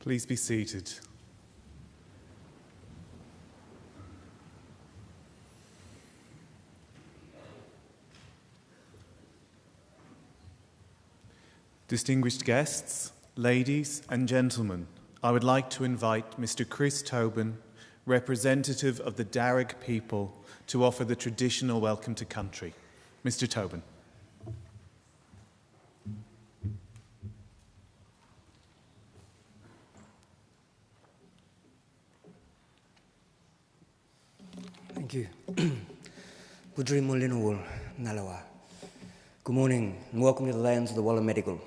Please be seated. Distinguished guests, ladies and gentlemen, I would like to invite Mr. Chris Tobin, representative of the Darug people, to offer the traditional welcome to country. Mr. Tobin. Thank you. Budri Molinawul Nalawa. Good morning and welcome to the lands of the Wallamedigal.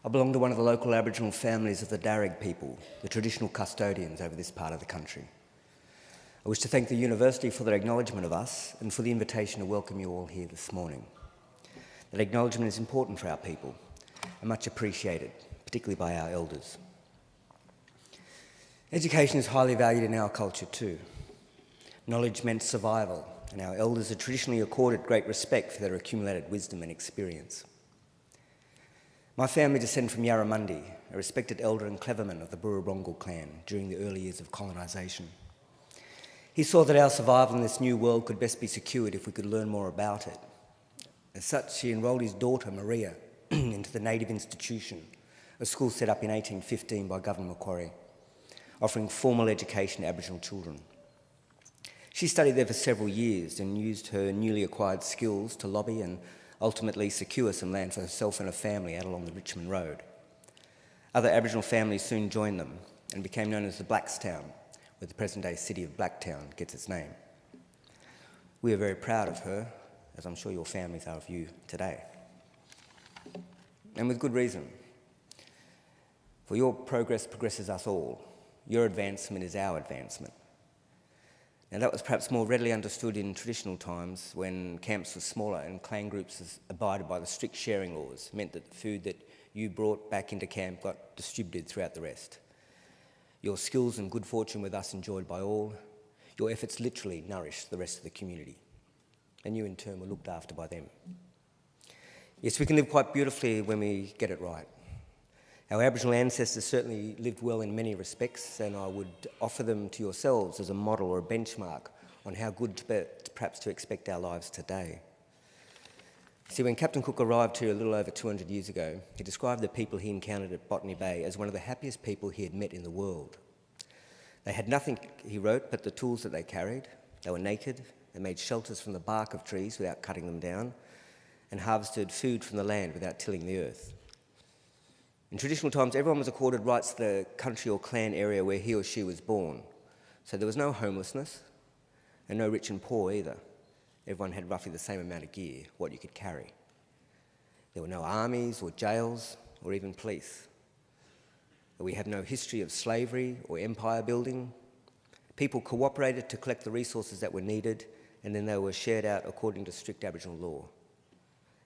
I belong to one of the local Aboriginal families of the Darug people, the traditional custodians over this part of the country. I wish to thank the University for their acknowledgement of us and for the invitation to welcome you all here this morning. That acknowledgement is important for our people and much appreciated, particularly by our elders. Education is highly valued in our culture too. Knowledge meant survival, and our elders are traditionally accorded great respect for their accumulated wisdom and experience. My family descend from Yarramundi, a respected elder and cleverman of the Burrabrongal clan during the early years of colonisation. He saw that our survival in this new world could best be secured if we could learn more about it. As such, he enrolled his daughter, Maria, into the Native Institution, a school set up in 1815 by Governor Macquarie, offering formal education to Aboriginal children. She studied there for several years and used her newly acquired skills to lobby and ultimately secure some land for herself and her family out along the Richmond Road. Other Aboriginal families soon joined them and became known as the Blackstown, where the present-day city of Blacktown gets its name. We are very proud of her, as I'm sure your families are of you today. And with good reason. For your progress progresses us all. Your advancement is our advancement. Now that was perhaps more readily understood in traditional times when camps were smaller and clan groups abided by the strict sharing laws, meant that the food that you brought back into camp got distributed throughout the rest. Your skills and good fortune with us enjoyed by all. Your efforts literally nourished the rest of the community. And you in turn were looked after by them. Yes, we can live quite beautifully when we get it right. Our Aboriginal ancestors certainly lived well in many respects, and I would offer them to yourselves as a model or a benchmark on how good perhaps to expect our lives today. See, when Captain Cook arrived here a little over 200 years ago, he described the people he encountered at Botany Bay as one of the happiest people he had met in the world. They had nothing, he wrote, but the tools that they carried. They were naked, they made shelters from the bark of trees without cutting them down, and harvested food from the land without tilling the earth. In traditional times, everyone was accorded rights to the country or clan area where he or she was born. So there was no homelessness and no rich and poor either. Everyone had roughly the same amount of gear, what you could carry. There were no armies or jails or even police. We have no history of slavery or empire building. People cooperated to collect the resources that were needed, and then they were shared out according to strict Aboriginal law.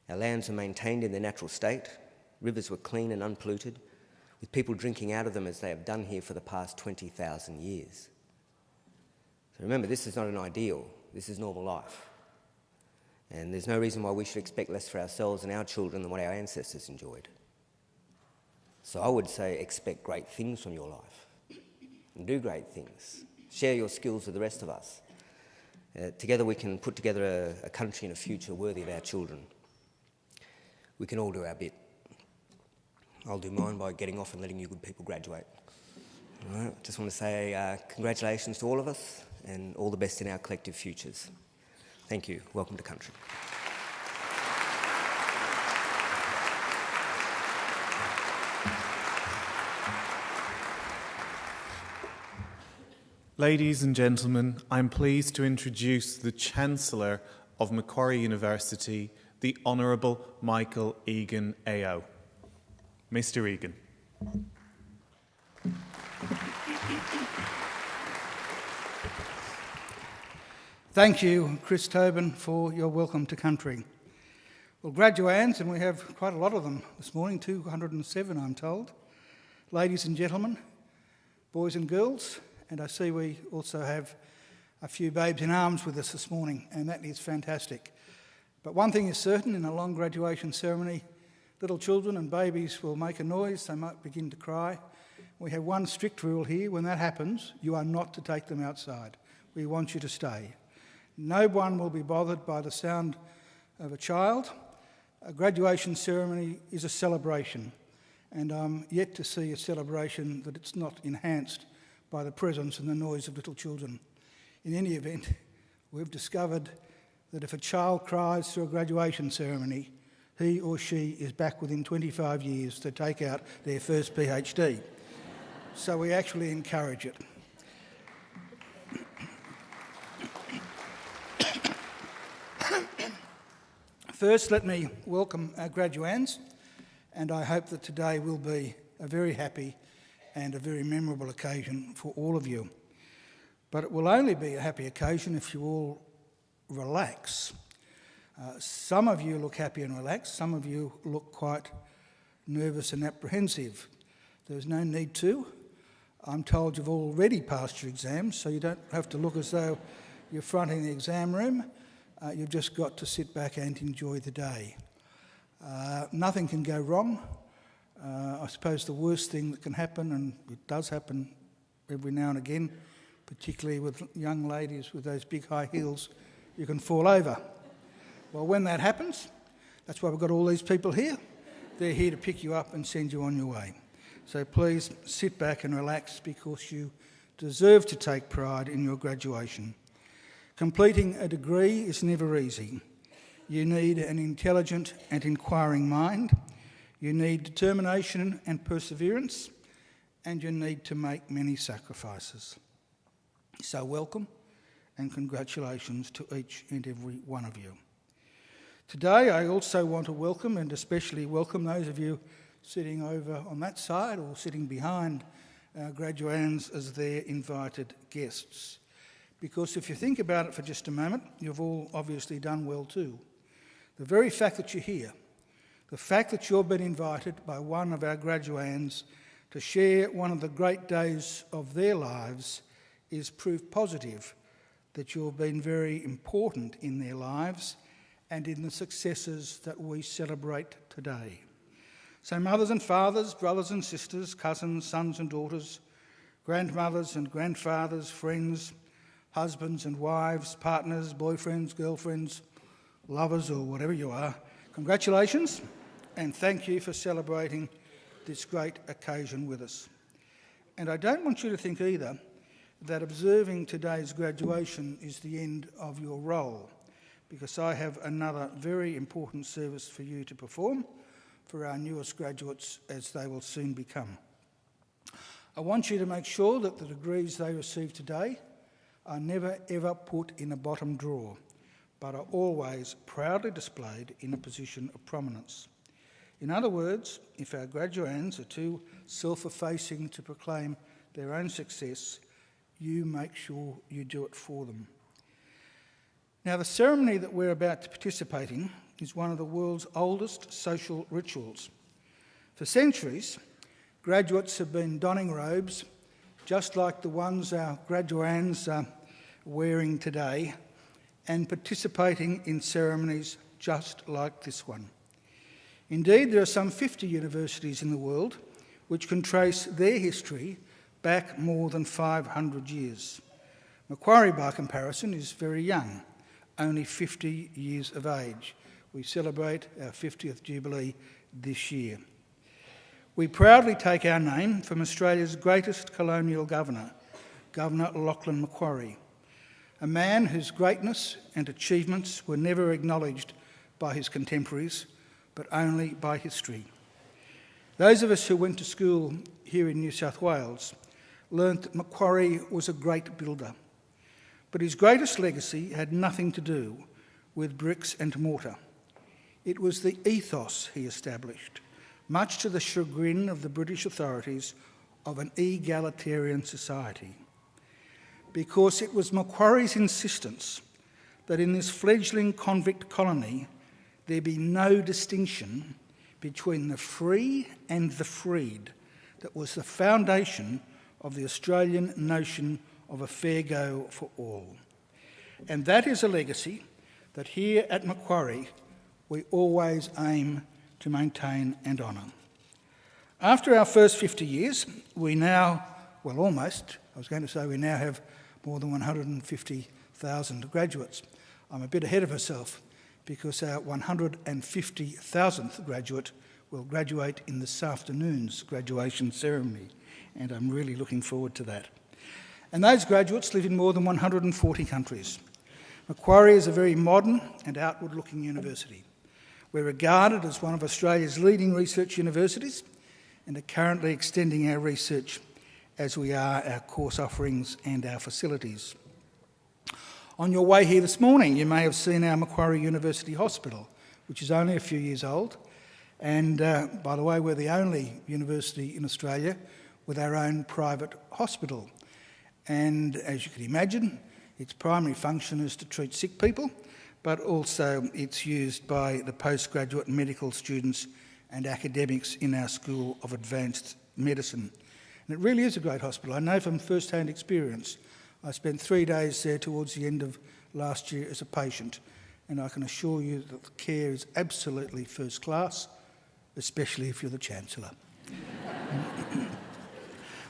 Our lands were maintained in their natural state. Rivers were clean and unpolluted, with people drinking out of them as they have done here for the past 20,000 years. So remember, this is not an ideal, this is normal life. And there's no reason why we should expect less for ourselves and our children than what our ancestors enjoyed. So I would say expect great things from your life, and do great things. Share your skills with the rest of us. Together we can put together a country and a future worthy of our children. We can all do our bit. I'll do mine by getting off and letting you good people graduate. All right, just want to say congratulations to all of us and all the best in our collective futures. Thank you. Welcome to country. Ladies and gentlemen, I'm pleased to introduce the Chancellor of Macquarie University, the Honourable Michael Egan AO. Mr. Egan. Thank you, Chris Tobin, for your welcome to country. Well, graduands, and we have quite a lot of them this morning, 207 I'm told. Ladies and gentlemen, boys and girls, and I see we also have a few babes in arms with us this morning, and that is fantastic. But one thing is certain, in a long graduation ceremony, little children and babies will make a noise, they might begin to cry, We have one strict rule here. When that happens, you are not to take them outside. We want you to stay. No one will be bothered by the sound of a child. A graduation ceremony is a celebration, and I'm yet to see a celebration that it's not enhanced by the presence and the noise of little children. In any event, we've discovered that if a child cries through a graduation ceremony, he or she is back within 25 years to take out their first PhD. So we actually encourage it. First, let me welcome our graduands, and I hope that today will be a very happy and a very memorable occasion for all of you. But it will only be a happy occasion if you all relax. Some of you look happy and relaxed, some of you look quite nervous and apprehensive. There's no need to. I'm told you've already passed your exams, so you don't have to look as though you're fronting the exam room. You've just got to sit back and enjoy the day. Nothing can go wrong. I suppose the worst thing that can happen, and it does happen every now and again, particularly with young ladies with those big high heels, you can fall over. Well, when that happens, that's why we've got all these people here. They're here to pick you up and send you on your way. So please sit back and relax, because you deserve to take pride in your graduation. Completing a degree is never easy. You need an intelligent and inquiring mind. You need determination and perseverance, and you need to make many sacrifices. So welcome and congratulations to each and every one of you. Today I also want to welcome, and especially welcome, those of you sitting over on that side or sitting behind our graduands as their invited guests. Because if you think about it for just a moment, you've all obviously done well too. The very fact that you're here, the fact that you've been invited by one of our graduands to share one of the great days of their lives is proof positive that you've been very important in their lives and in the successes that we celebrate today. So mothers and fathers, brothers and sisters, cousins, sons and daughters, grandmothers and grandfathers, friends, husbands and wives, partners, boyfriends, girlfriends, lovers or whatever you are, congratulations and thank you for celebrating this great occasion with us. And I don't want you to think either that observing today's graduation is the end of your role, because I have another very important service for you to perform for our newest graduates, as they will soon become. I want you to make sure that the degrees they receive today are never ever put in a bottom drawer, but are always proudly displayed in a position of prominence. In other words, if our graduands are too self-effacing to proclaim their own success, you make sure you do it for them. Now, the ceremony that we're about to participate in is one of the world's oldest social rituals. For centuries, graduates have been donning robes just like the ones our graduands are wearing today, and participating in ceremonies just like this one. Indeed, there are some 50 universities in the world which can trace their history back more than 500 years. Macquarie, by comparison, is very young, only 50 years of age. We celebrate our 50th Jubilee this year. We proudly take our name from Australia's greatest colonial governor, Governor Lachlan Macquarie, a man whose greatness and achievements were never acknowledged by his contemporaries, but only by history. Those of us who went to school here in New South Wales learnt that Macquarie was a great builder, but his greatest legacy had nothing to do with bricks and mortar. It was the ethos he established, much to the chagrin of the British authorities, of an egalitarian society. Because it was Macquarie's insistence that in this fledgling convict colony there be no distinction between the free and the freed that was the foundation of the Australian notion of a fair go for all. And that is a legacy that here at Macquarie we always aim to maintain and honour. After our first 50 years, we now, well almost, I was going to say we now have more than 150,000 graduates. I'm a bit ahead of myself because our 150,000th graduate will graduate in this afternoon's graduation ceremony, and I'm really looking forward to that. And those graduates live in more than 140 countries. Macquarie is a very modern and outward-looking university. We're regarded as one of Australia's leading research universities and are currently extending our research as we are our course offerings and our facilities. On your way here this morning, you may have seen our Macquarie University Hospital, which is only a few years old. And by the way, we're the only university in Australia with our own private hospital. And as you can imagine, its primary function is to treat sick people, but also it's used by the postgraduate medical students and academics in our School of Advanced Medicine. And it really is a great hospital. I know from first-hand experience. I spent 3 days there towards the end of last year as a patient, and I can assure you that the care is absolutely first class, especially if you're the Chancellor.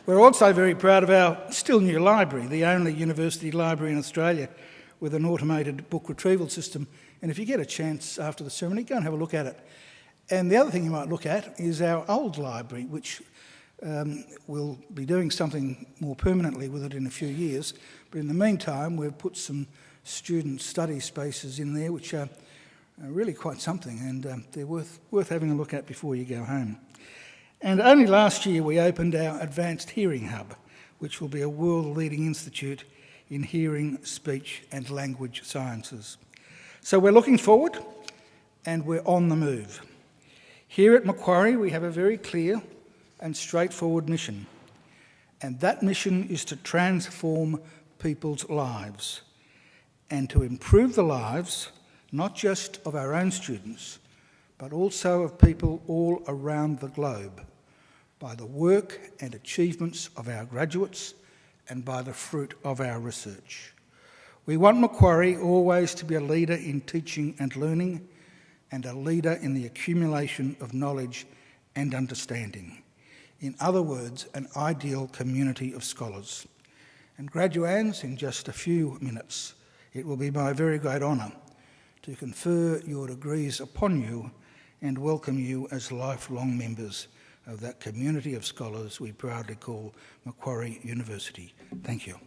We're also very proud of our still new library, the only university library in Australia with an automated book retrieval system. And if you get a chance after the ceremony, go and have a look at it. And the other thing you might look at is our old library, which we'll be doing something more permanently with it in a few years. But in the meantime, we've put some student study spaces in there, which are really quite something, and they're worth having a look at before you go home. And only last year we opened our Advanced Hearing Hub, which will be a world-leading institute in hearing, speech and language sciences. So we're looking forward and we're on the move. Here at Macquarie we have a very clear and straightforward mission, and that mission is to transform people's lives and to improve the lives not just of our own students, but also of people all around the globe by the work and achievements of our graduates and by the fruit of our research. We want Macquarie always to be a leader in teaching and learning and a leader in the accumulation of knowledge and understanding. In other words, an ideal community of scholars. And graduands, in just a few minutes, it will be my very great honour to confer your degrees upon you and welcome you as lifelong members of that community of scholars we proudly call Macquarie University. Thank you.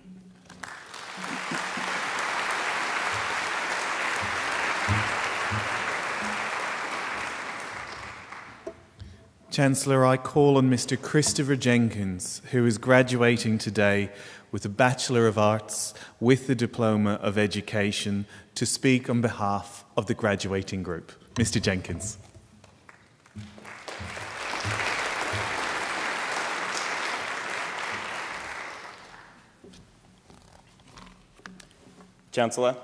Chancellor, I call on Mr. Christopher Jenkins, who is graduating today with a Bachelor of Arts with the Diploma of Education, to speak on behalf of the graduating group. Mr. Jenkins. Chancellor,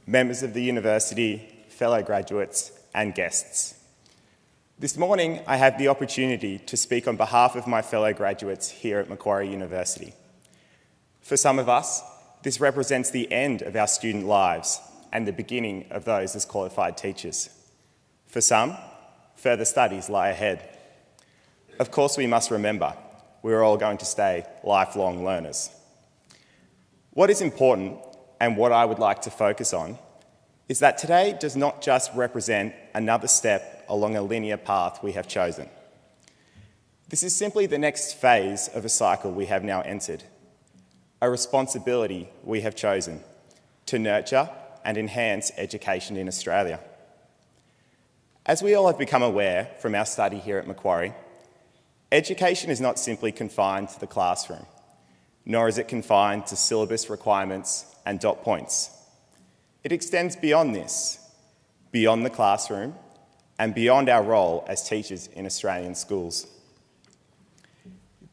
members of the university, fellow graduates and guests. This morning I have the opportunity to speak on behalf of my fellow graduates here at Macquarie University. For some of us, this represents the end of our student lives and the beginning of those as qualified teachers. For some, further studies lie ahead. Of course, we must remember we're all going to stay lifelong learners. What is important, and what I would like to focus on, is that today does not just represent another step along a linear path we have chosen. This is simply the next phase of a cycle we have now entered, a responsibility we have chosen to nurture and enhance education in Australia. As we all have become aware from our study here at Macquarie, education is not simply confined to the classroom, nor is it confined to syllabus requirements and dot points. It extends beyond this, beyond the classroom, and beyond our role as teachers in Australian schools.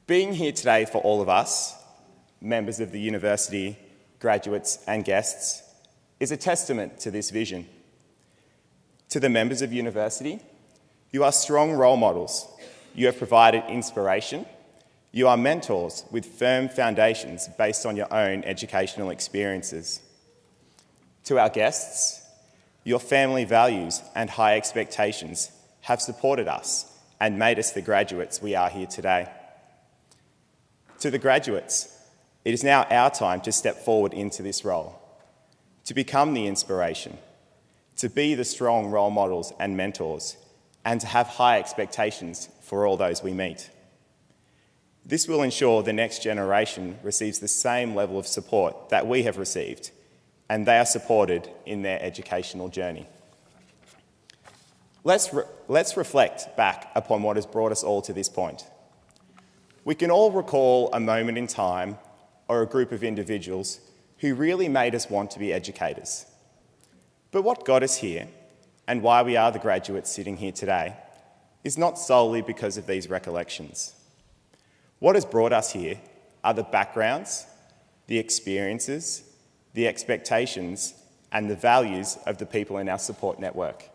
Being here today for all of us, members of the university, graduates and guests, is a testament to this vision. To the members of university, you are strong role models. You have provided inspiration. You are mentors with firm foundations based on your own educational experiences. To our guests, your family values and high expectations have supported us and made us the graduates we are here today. To the graduates, it is now our time to step forward into this role, to become the inspiration, to be the strong role models and mentors, and to have high expectations for all those we meet. This will ensure the next generation receives the same level of support that we have received, and they are supported in their educational journey. Let's reflect back upon what has brought us all to this point. We can all recall a moment in time or a group of individuals who really made us want to be educators. But what got us here, and why we are the graduates sitting here today, is not solely because of these recollections. What has brought us here are the backgrounds, the experiences, the expectations, and the values of the people in our support network.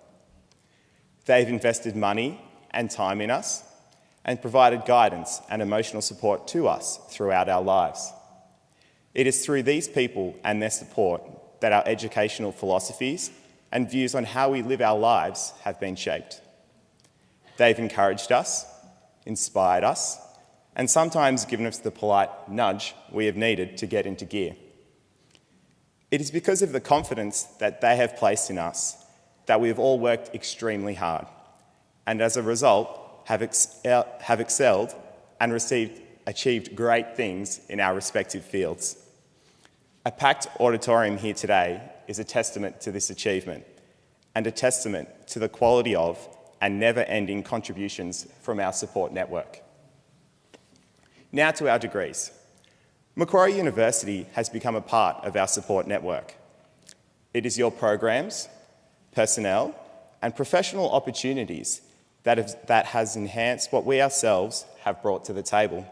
They've invested money and time in us and provided guidance and emotional support to us throughout our lives. It is through these people and their support that our educational philosophies and views on how we live our lives have been shaped. They've encouraged us, inspired us, and sometimes given us the polite nudge we have needed to get into gear. It is because of the confidence that they have placed in us that we have all worked extremely hard, and as a result have excelled and achieved great things in our respective fields. A packed auditorium here today is a testament to this achievement and a testament to the quality of and never-ending contributions from our support network. Now to our degrees. Macquarie University has become a part of our support network. It is your programs, personnel, and professional opportunities that has enhanced what we ourselves have brought to the table.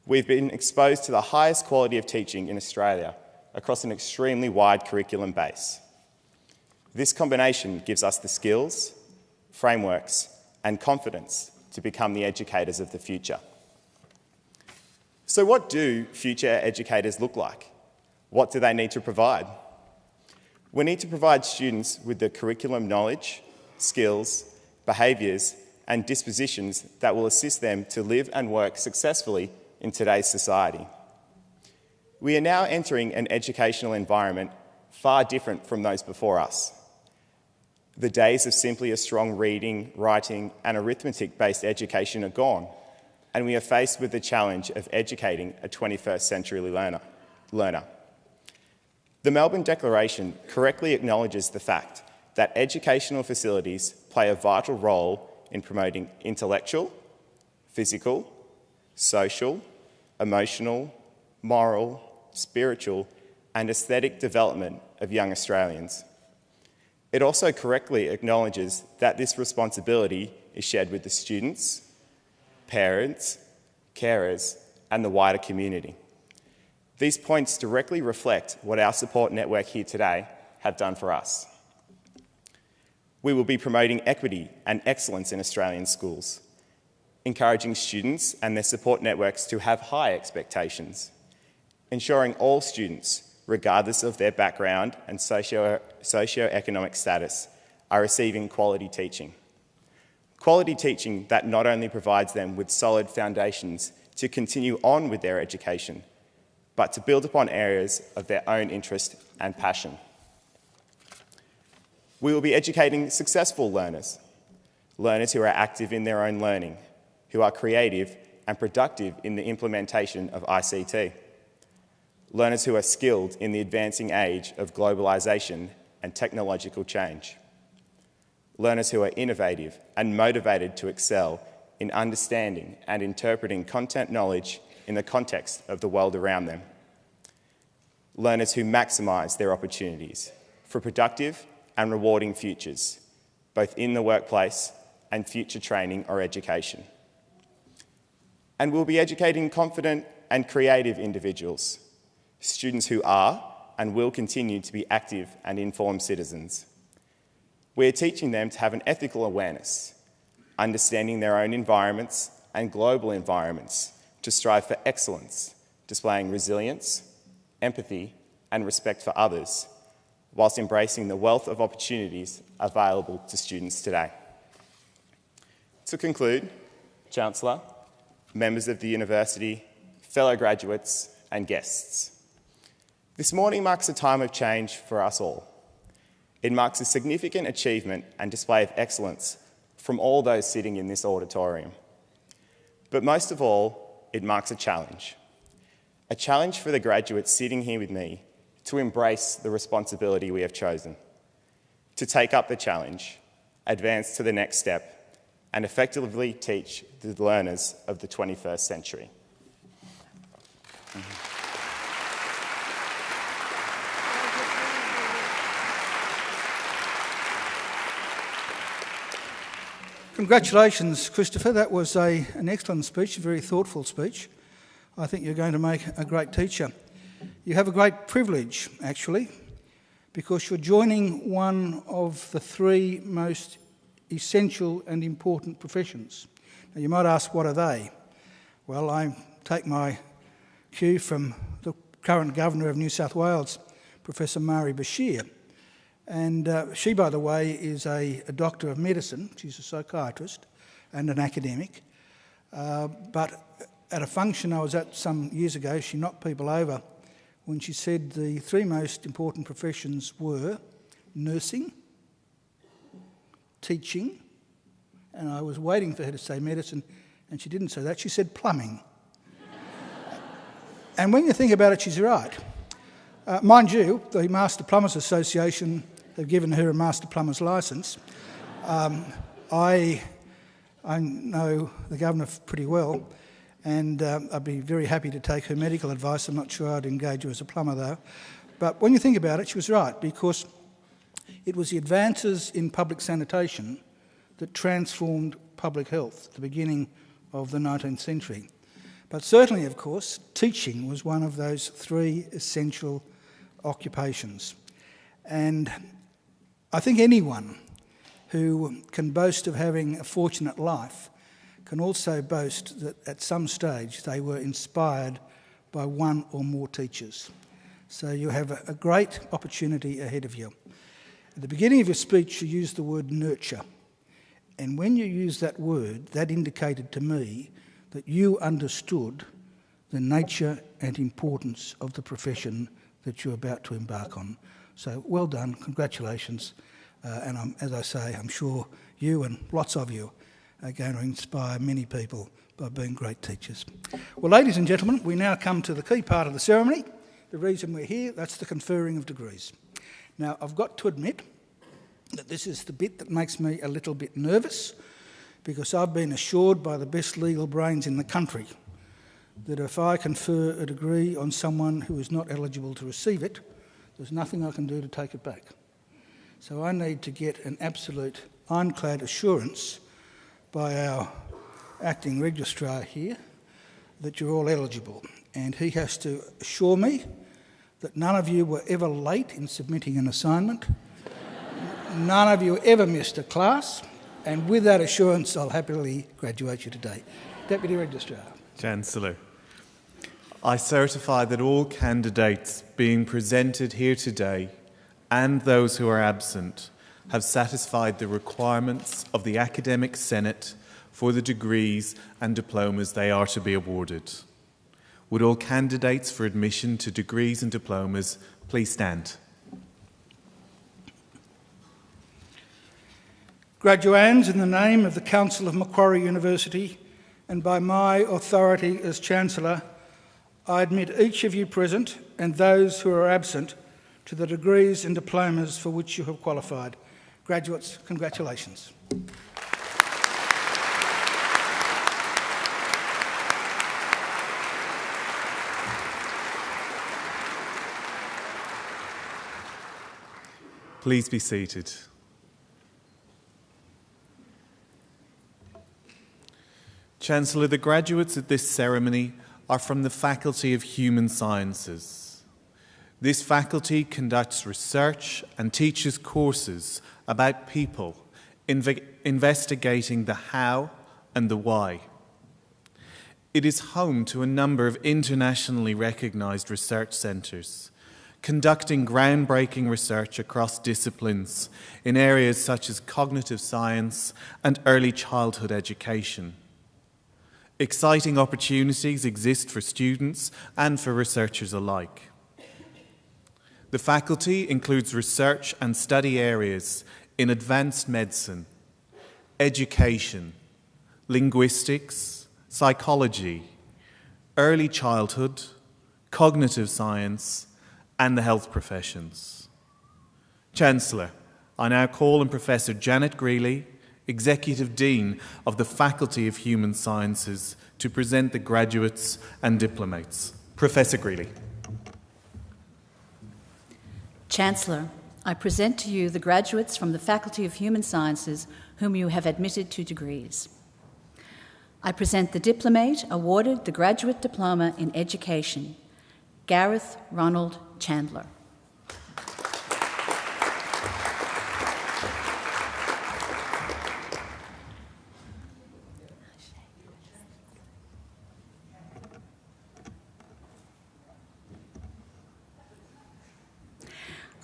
We've been exposed to the highest quality of teaching in Australia across an extremely wide curriculum base. This combination gives us the skills, frameworks, and confidence to become the educators of the future. So what do future educators look like? What do they need to provide? We need to provide students with the curriculum knowledge, skills, behaviours, and dispositions that will assist them to live and work successfully in today's society. We are now entering an educational environment far different from those before us. The days of simply a strong reading, writing, and arithmetic-based education are gone, and we are faced with the challenge of educating a 21st century learner. The Melbourne Declaration correctly acknowledges the fact that educational facilities play a vital role in promoting intellectual, physical, social, emotional, moral, spiritual, and aesthetic development of young Australians. It also correctly acknowledges that this responsibility is shared with the students, parents, carers, and the wider community. These points directly reflect what our support network here today have done for us. We will be promoting equity and excellence in Australian schools, encouraging students and their support networks to have high expectations, ensuring all students, regardless of their background and socio-economic status, are receiving quality teaching. Quality teaching that not only provides them with solid foundations to continue on with their education, but to build upon areas of their own interest and passion. We will be educating successful learners, learners who are active in their own learning, who are creative and productive in the implementation of ICT, learners who are skilled in the advancing age of globalisation and technological change, learners who are innovative and motivated to excel in understanding and interpreting content knowledge in the context of the world around them, learners who maximise their opportunities for productive and rewarding futures, both in the workplace and future training or education. And we'll be educating confident and creative individuals, students who are and will continue to be active and informed citizens. We're teaching them to have an ethical awareness, understanding their own environments and global environments to strive for excellence, displaying resilience, empathy, and respect for others, whilst embracing the wealth of opportunities available to students today. To conclude, Chancellor, members of the university, fellow graduates and guests, this morning marks a time of change for us all. It marks a significant achievement and display of excellence from all those sitting in this auditorium. But most of all, it marks a challenge for the graduates sitting here with me to embrace the responsibility we have chosen, to take up the challenge, advance to the next step, and effectively teach the learners of the 21st century. Congratulations, Christopher. That was an excellent speech, a very thoughtful speech. I think you're going to make a great teacher. You have a great privilege, actually, because you're joining one of the three most essential and important professions. Now, you might ask, what are they? Well, I take my cue from the current Governor of New South Wales, Professor Macquarie Bashir. And she, by the way, is a doctor of medicine. She's a psychiatrist and an academic. But at a function I was at some years ago, she knocked people over when she said the three most important professions were nursing, teaching, and I was waiting for her to say medicine, and she didn't say that. She said plumbing. And when you think about it, she's right. Mind you, the Master Plumbers Association have given her a Master Plumber's licence. I know the Governor pretty well, and I'd be very happy to take her medical advice. I'm not sure I'd engage her as a plumber, though. But when you think about it, she was right, because it was the advances in public sanitation that transformed public health at the beginning of the 19th century. But certainly, of course, teaching was one of those three essential occupations. And I think anyone who can boast of having a fortunate life can also boast that at some stage they were inspired by one or more teachers. So you have a great opportunity ahead of you. At the beginning of your speech, you used the word nurture. And when you used that word, that indicated to me that you understood the nature and importance of the profession that you're about to embark on. So well done, congratulations. And as I say, I'm sure you and lots of you are going to inspire many people by being great teachers. Well, ladies and gentlemen, we now come to the key part of the ceremony. The reason we're here, that's the conferring of degrees. Now, I've got to admit that this is the bit that makes me a little bit nervous, because I've been assured by the best legal brains in the country that if I confer a degree on someone who is not eligible to receive it, there's nothing I can do to take it back. So I need to get an absolute ironclad assurance by our acting registrar here that you're all eligible. And he has to assure me that none of you were ever late in submitting an assignment, none of you ever missed a class, and with that assurance, I'll happily graduate you today. Deputy Registrar. Chancellor, I certify that all candidates being presented here today and those who are absent have satisfied the requirements of the Academic Senate for the degrees and diplomas they are to be awarded. Would all candidates for admission to degrees and diplomas please stand? Graduands, in the name of the Council of Macquarie University and by my authority as Chancellor, I admit each of you present and those who are absent to the degrees and diplomas for which you have qualified. Graduates, congratulations. Please be seated. Chancellor, the graduates at this ceremony are from the Faculty of Human Sciences. This faculty conducts research and teaches courses about people, investigating the how and the why. It is home to a number of internationally recognised research centres, conducting groundbreaking research across disciplines in areas such as cognitive science and early childhood education. Exciting opportunities exist for students and for researchers alike. The faculty includes research and study areas in advanced medicine, education, linguistics, psychology, early childhood, cognitive science, and the health professions. Chancellor, I now call on Professor Janet Greeley, Executive Dean of the Faculty of Human Sciences, to present the graduates and diplomates. Professor Greeley. Chancellor, I present to you the graduates from the Faculty of Human Sciences whom you have admitted to degrees. I present the diplomate awarded the Graduate Diploma in Education, Gareth Ronald Chandler.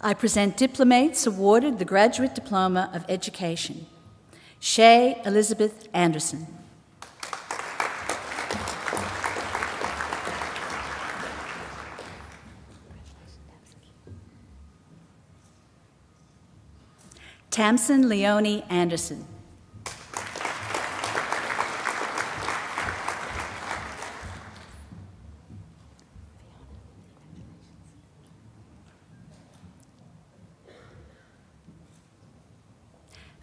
I present diplomates awarded the Graduate Diploma of Education, Shay Elizabeth Anderson. Tamsin Leonie Anderson.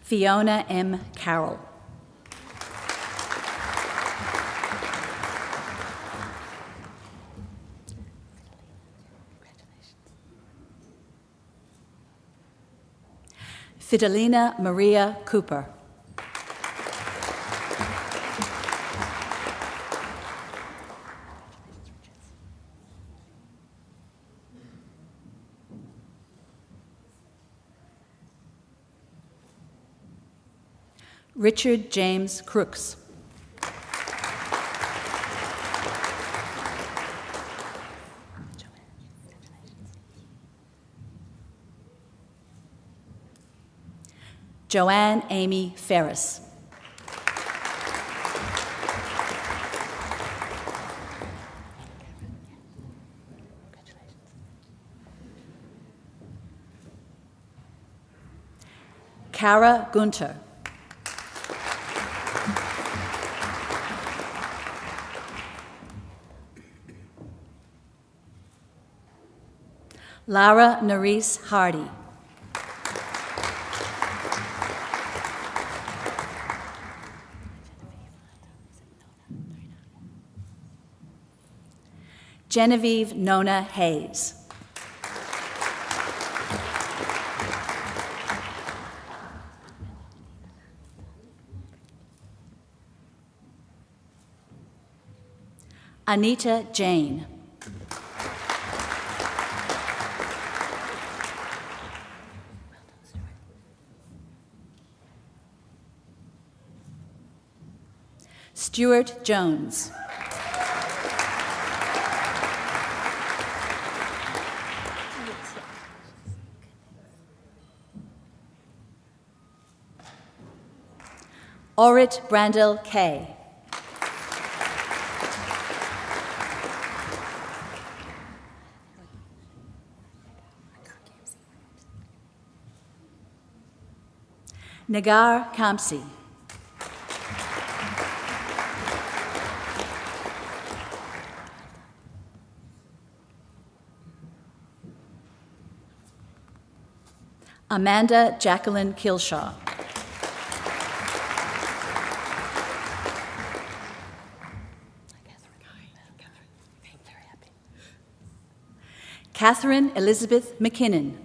Fiona M. Carroll. Fidelina Maria Cooper. Richard James Crooks. Joanne Amy Ferris. Kara Gunter. Lara Nerese Hardy. Genevieve Nona Hayes. Anita Jane. Stuart Jones. Orit Brandel Kay. Nagar Kamsi. Amanda Jacqueline Kilshaw. Catherine Elizabeth McKinnon.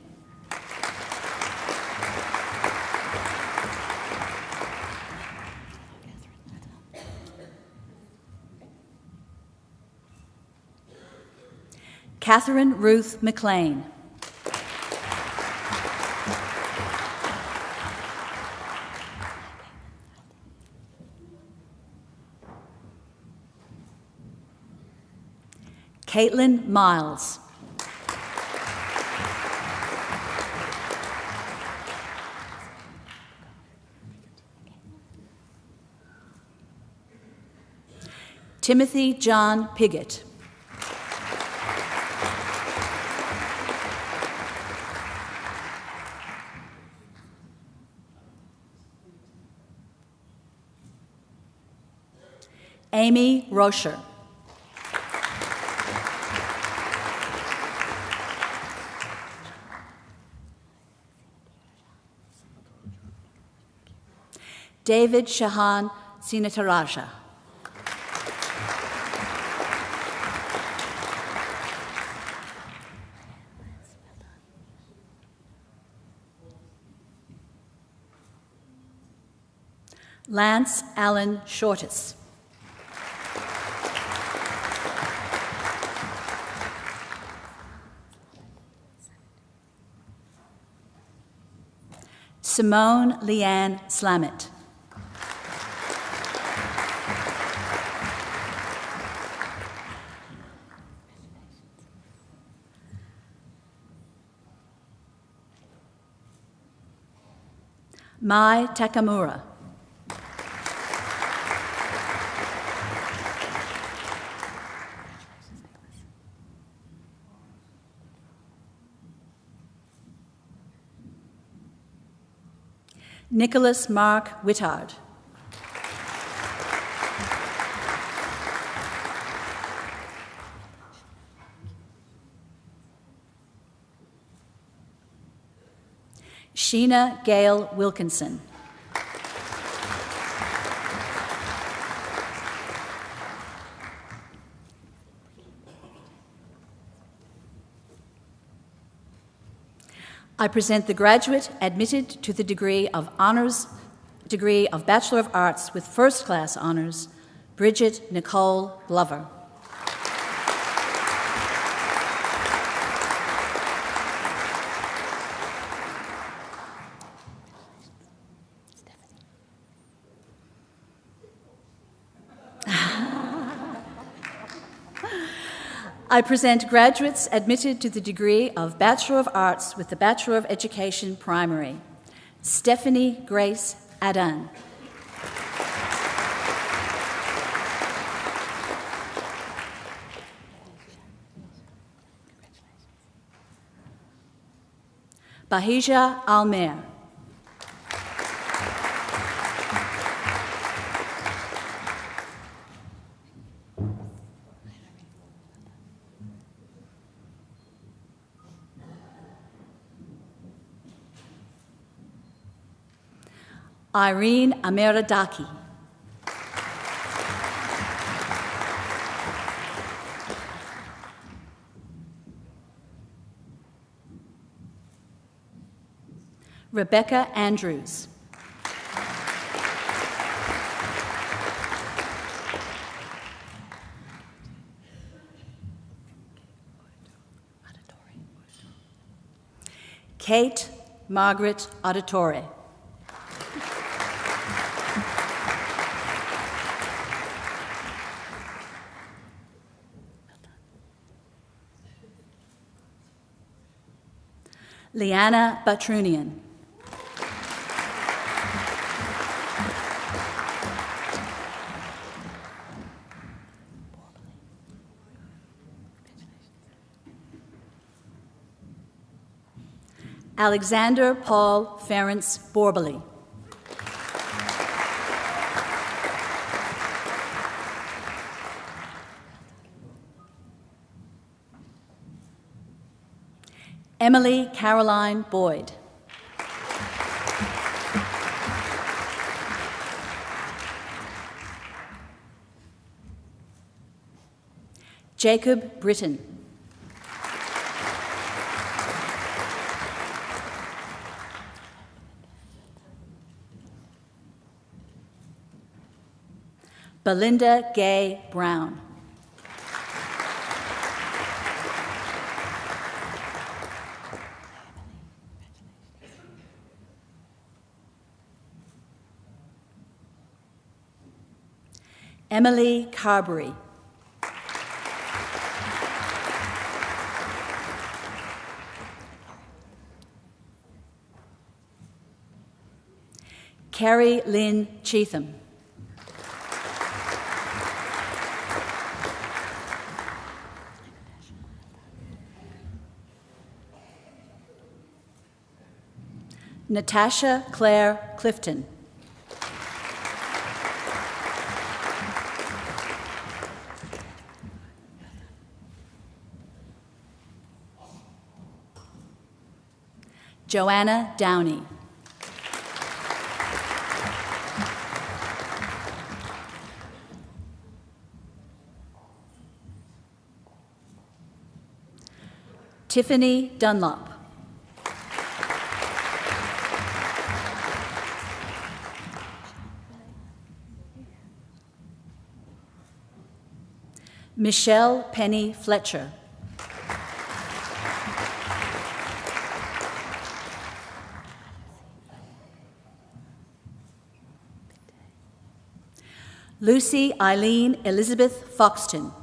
Catherine Ruth McLean. Caitlin Miles. Timothy John Piggott. Amy Rocher. David Shahan Sinataraja. Lance Allen Shortis. Simone Leanne Slamet. Mai Takamura. Nicholas Mark Whittard. Sheena Gale Wilkinson. I present the graduate admitted to the degree of Bachelor of Arts with First Class Honours, Bridget Nicole Glover. I present graduates admitted to the degree of Bachelor of Arts with the Bachelor of Education Primary, Stephanie Grace Adan. Bahija Almer. Irene Ameradaki. Rebecca Andrews. Kate Margaret Auditore. Leanna Batrunian. Alexander Paul Ference Borbely. Emily Caroline Boyd. Jacob Britton. Belinda Gay Brown. Emily Carberry. Carrie Lynn Cheatham. Natasha Claire Clifton. Joanna Downey. Tiffany Dunlop. Michelle Penny Fletcher. Lucy Eileen Elizabeth Foxton.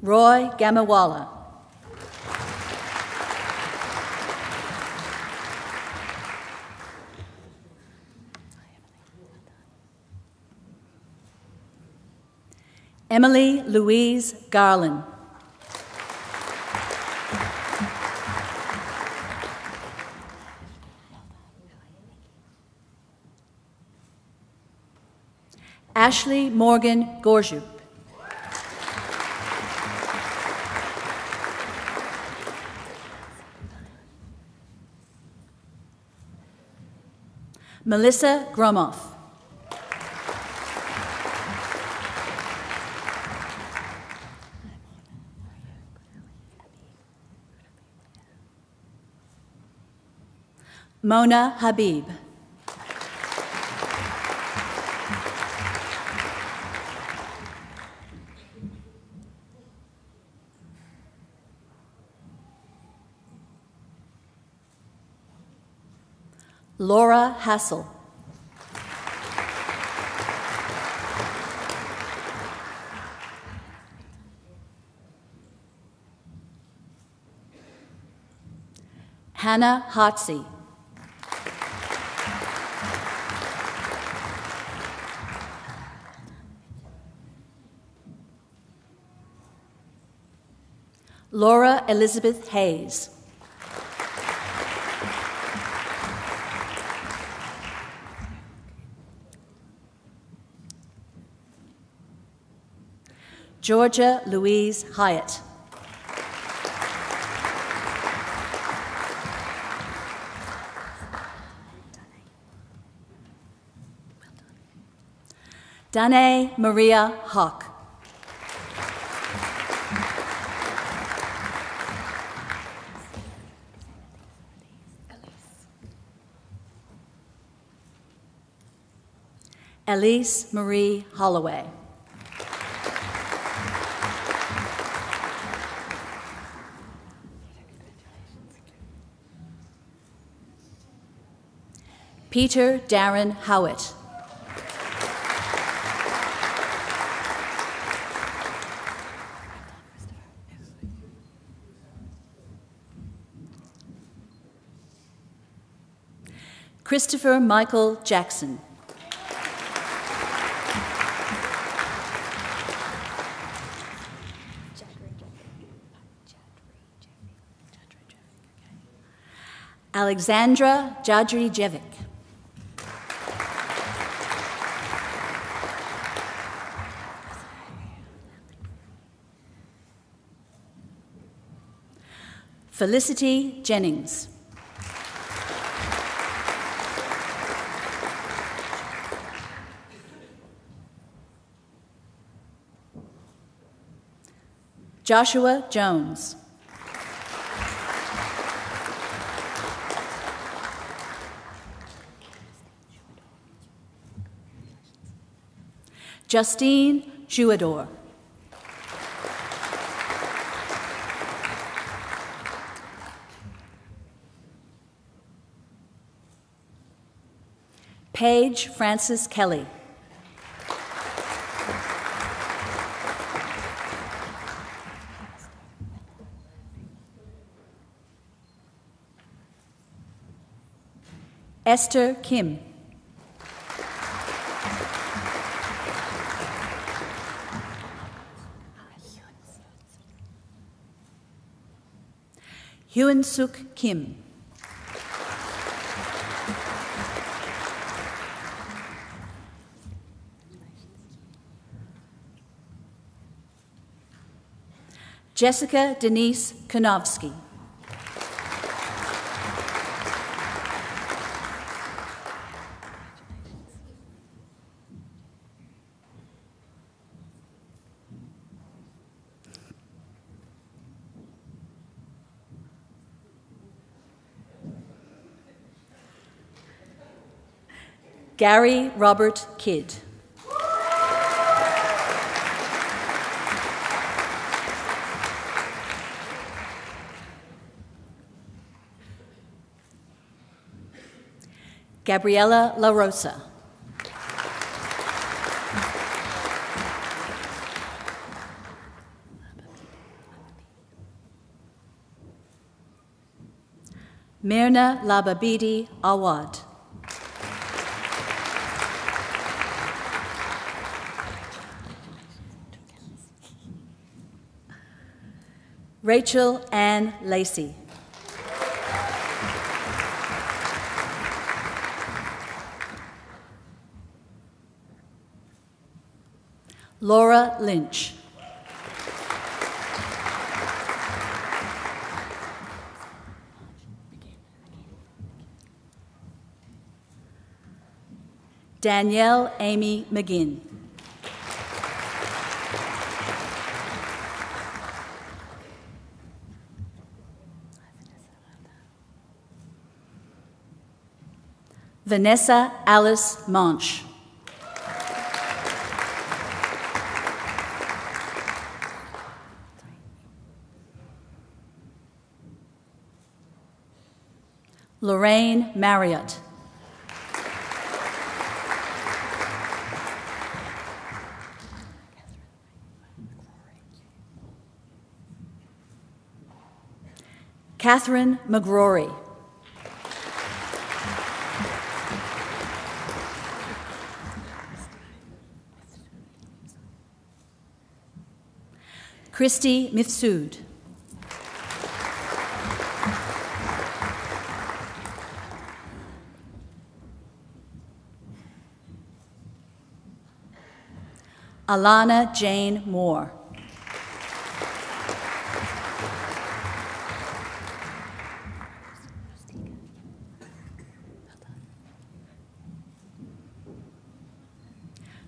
Roy Gamawala. Emily Louise Garland. Ashley Morgan Gorjup. Melissa Gromoff. Mona Habib. Laura Hassel. Hannah Hotsey. Laura Elizabeth Hayes. Georgia Louise Hyatt. Danae Maria Hawk. Elise Marie Holloway. Peter Darren Howitt. Christopher Michael Jackson. Alexandra Jadri-Jevic. Felicity Jennings. Joshua Jones. Justine Jouador. Paige Frances Kelly. Esther Kim. Hyun Suk Kim. Jessica Denise Konofsky. Gary Robert Kidd. Gabriela La Rosa. Mirna Lababidi Awad. Rachel Ann Lacey. Laura Lynch. Danielle Amy McGinn. Vanessa Alice Monch. Lorraine Marriott. Catherine McGrory. Christy Mifsud. Alana Jane Moore.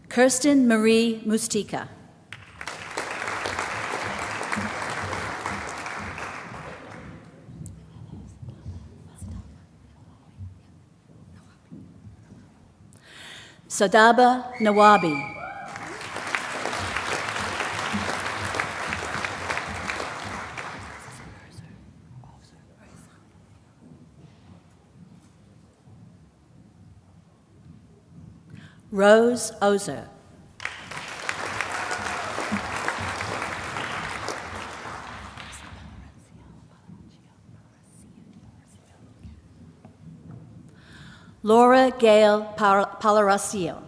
Kirsten Marie Mustika. Sadaba Nawabi. Rose Ozer. Laura Gail Palaracio.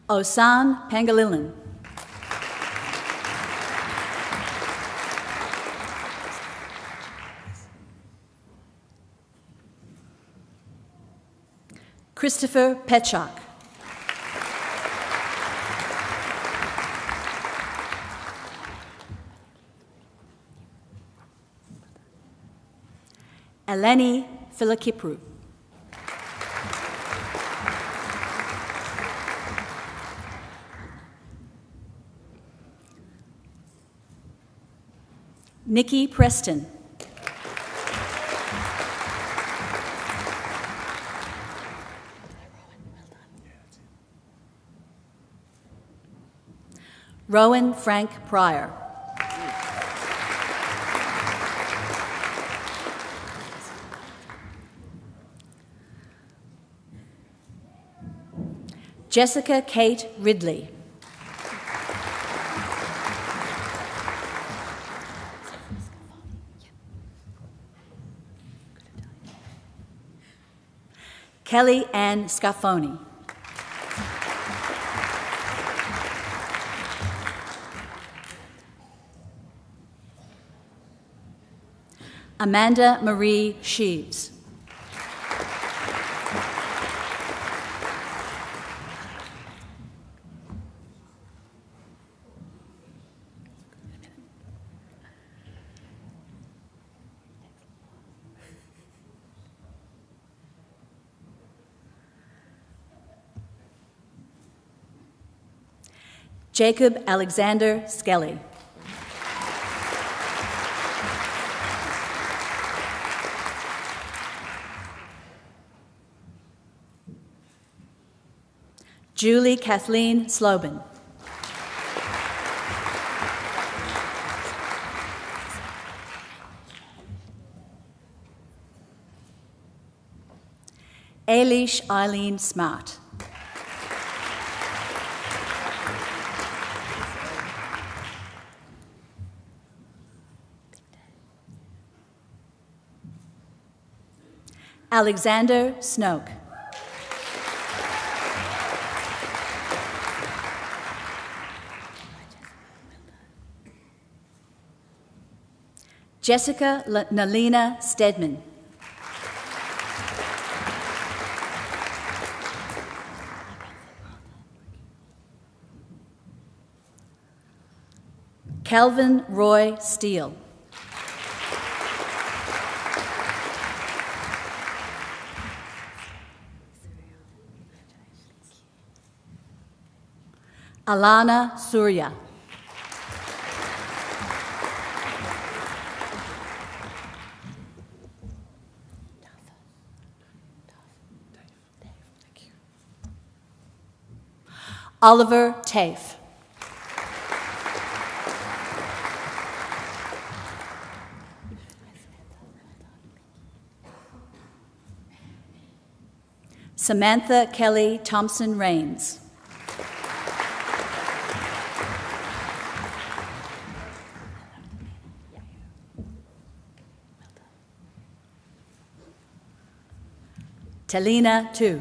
Osan Pangilinan. Christopher Petchak. Eleni Filakipru. Nikki Preston. Rowan Frank Pryor. Jessica Kate Ridley. Kelly Ann Scarfoni. Amanda Marie Sheaves. Jacob Alexander Skelly. Julie Kathleen Slobin. Ailish Eileen Smart. Alexander Snoke. Jessica Nalina Stedman. Calvin Roy Steele. Alana Surya. Oliver Tafe. Samantha Kelly Thompson Rains. Talina Tu.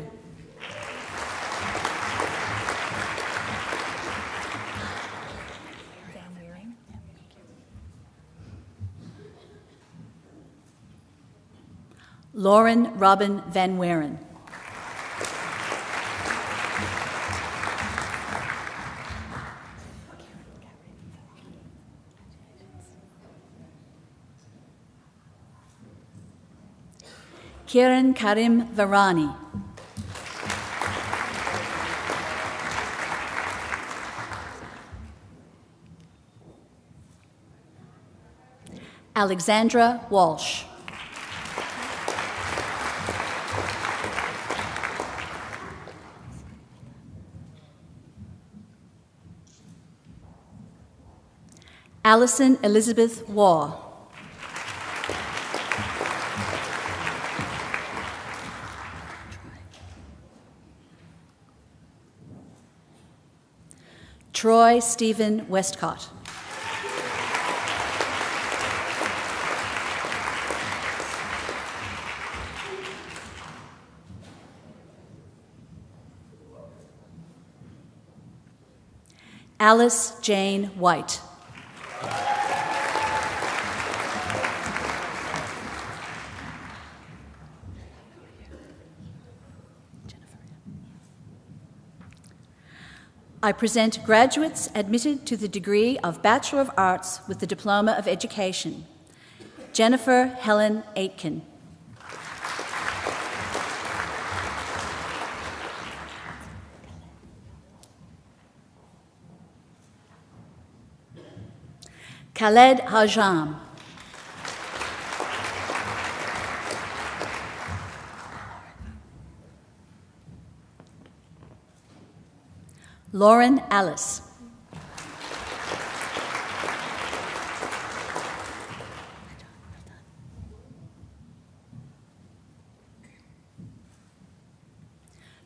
Lauren Robin Van Weren. Kiran Karim Varani. Alexandra Walsh. Alison Elizabeth Waugh. Troy Stephen Westcott. Alice Jane White. I present graduates admitted to the degree of Bachelor of Arts with the Diploma of Education. Jennifer Helen Aitken. Khaled Hajam. Lauren Alice.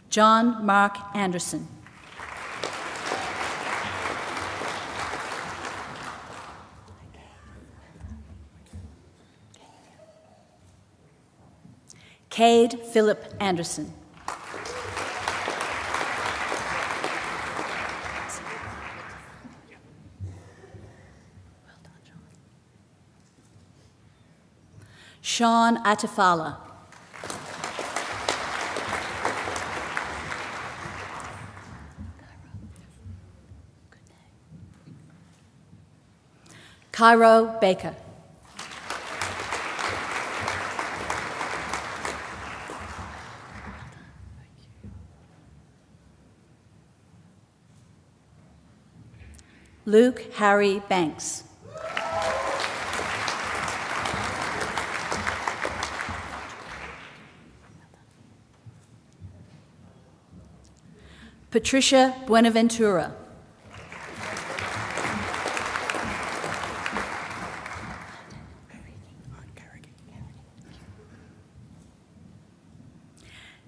John Mark Anderson. Cade Philip Anderson. Sean Atafala. Cairo Baker. Luke Harry Banks. Patricia Buenaventura.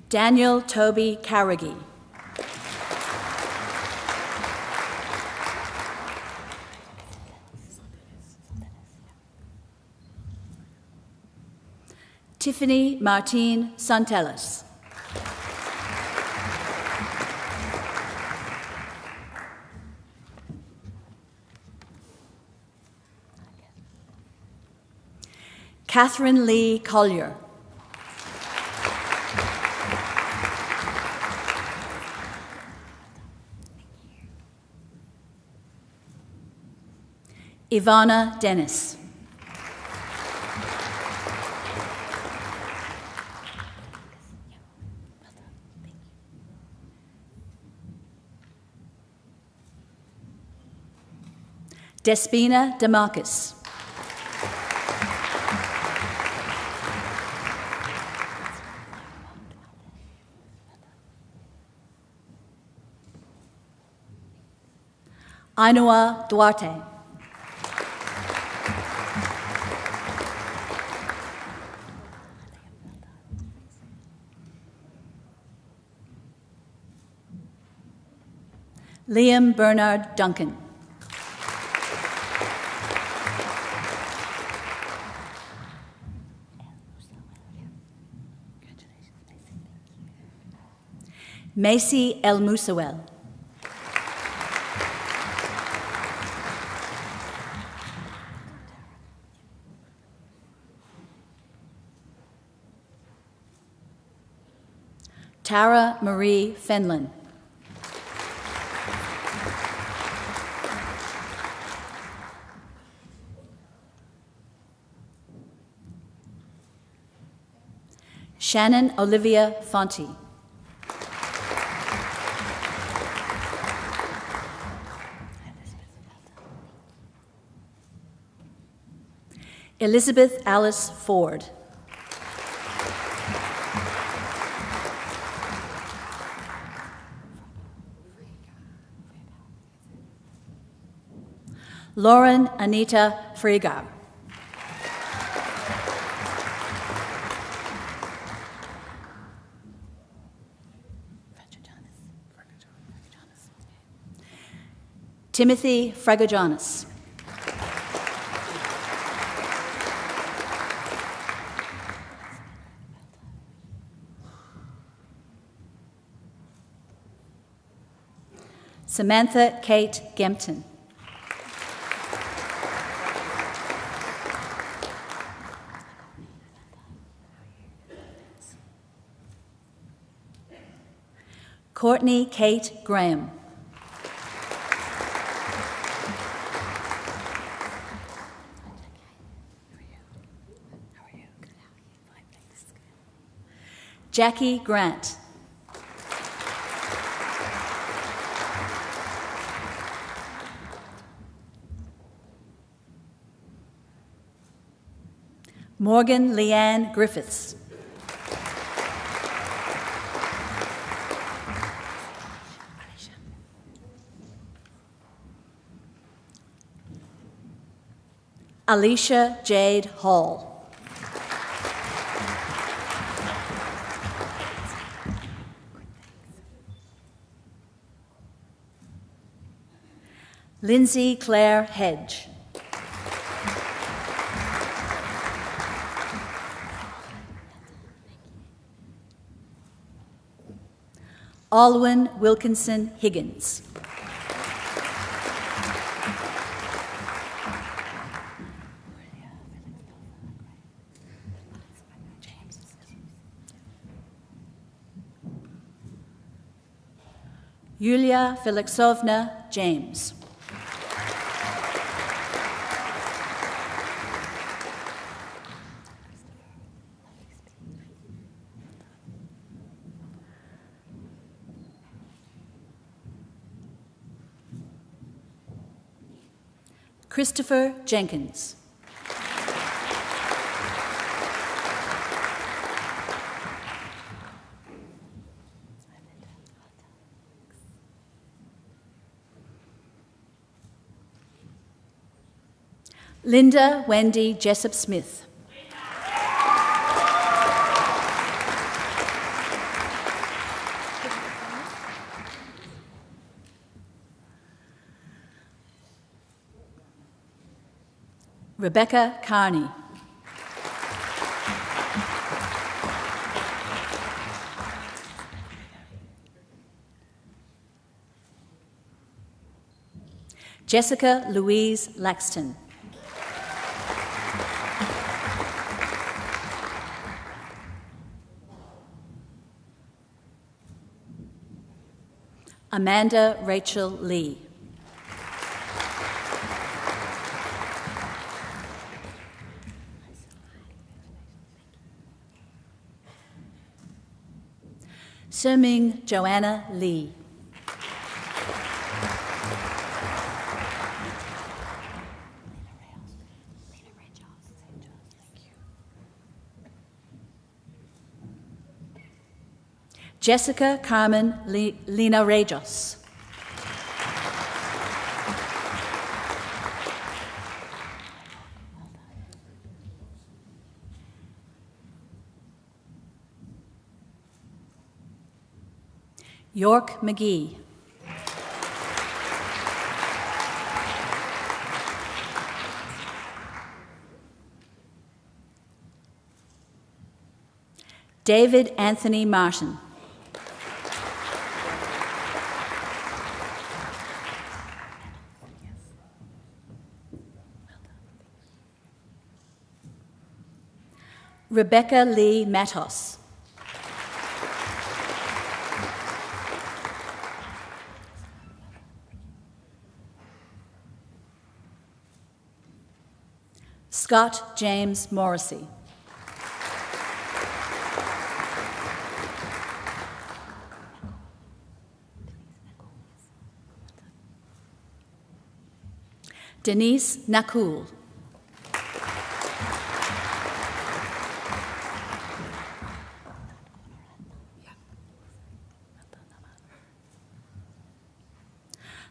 Daniel Toby Carrigy. Tiffany Martine Santelis. Catherine Lee Collier. Ivana Dennis. Despina DeMarcus. Ainhoa Duarte. Liam Bernard Duncan. Macy El Musawel. Tara Marie Fenlon. Shannon Olivia Fonte. Elizabeth Alice Ford. Lauren Anita Frieger. Timothy Fragajonis. Samantha Kate Gempton. Courtney Kate Graham. Jackie Grant. Morgan Leanne Griffiths. Alicia Jade Hall. Lindsay Claire Hedge. Alwyn Wilkinson Higgins. Yulia Felixovna James. Christopher Jenkins. Linda Wendy Jessup Smith. Rebecca Carney. Jessica Louise Laxton. Amanda Rachel Lee. Suming Joanna Lee. Jessica Carmen Lina Rejos. York McGee. David Anthony Martin. Rebecca Lee Matos. Scott James Morrissey. Denise Nakul.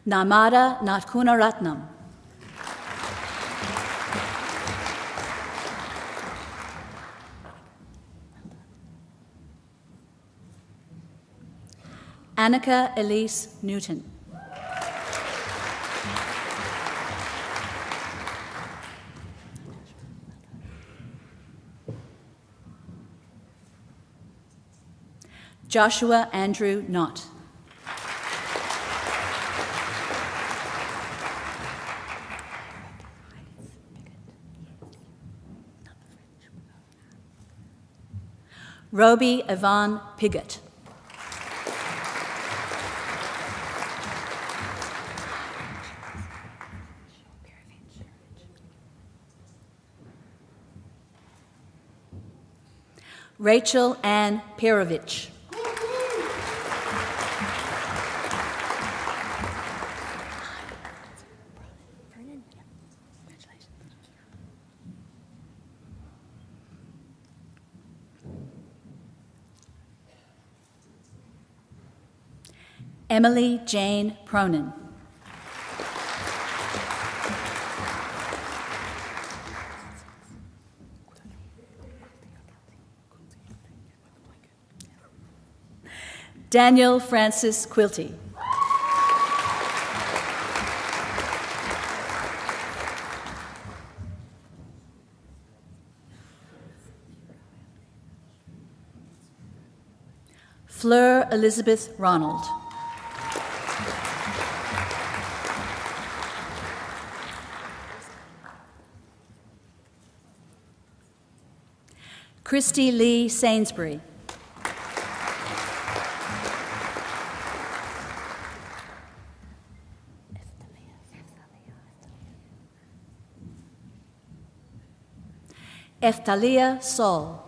Namada Natkunaratnam. Annika Elise Newton. Joshua Andrew Knott. Roby Yvonne Piggott. Rachel Ann Perovich. Emily Jane Pronin. Daniel Francis Quilty. Fleur Elizabeth Ronald. Christy Lee Sainsbury. Eftalia Sol.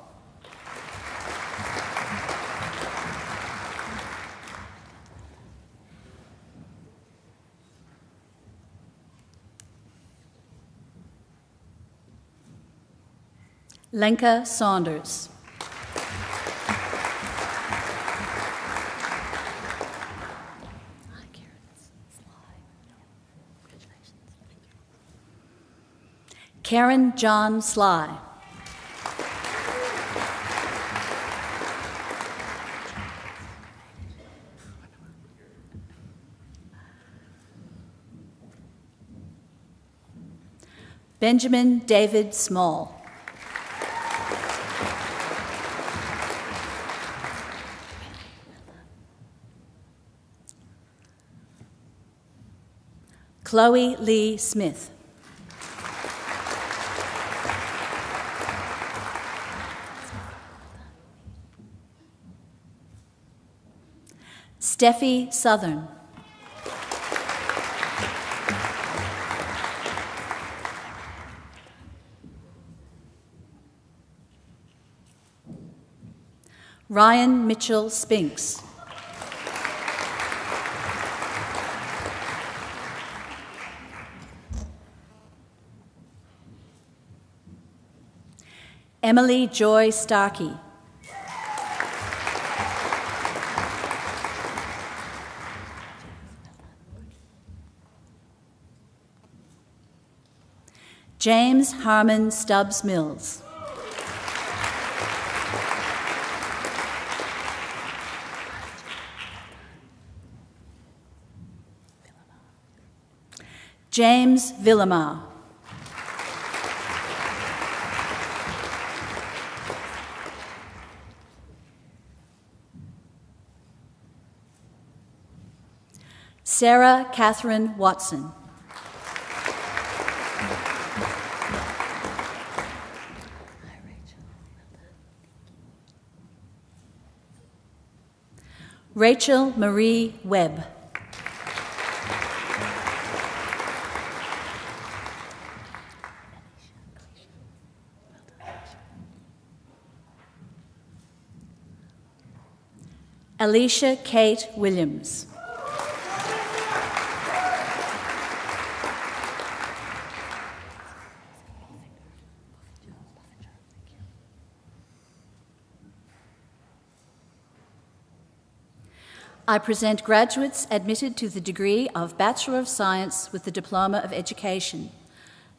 Lenka Saunders. Karen John Sly. Benjamin David Small. Chloe Lee Smith. Steffi Southern. Ryan Mitchell Spinks. Emily Joy Starkey. James Harmon Stubbs Mills. James Villamar. Sarah Catherine Watson. Rachel Marie Webb. Alicia Kate Williams. I present graduates admitted to the degree of Bachelor of Science with the Diploma of Education.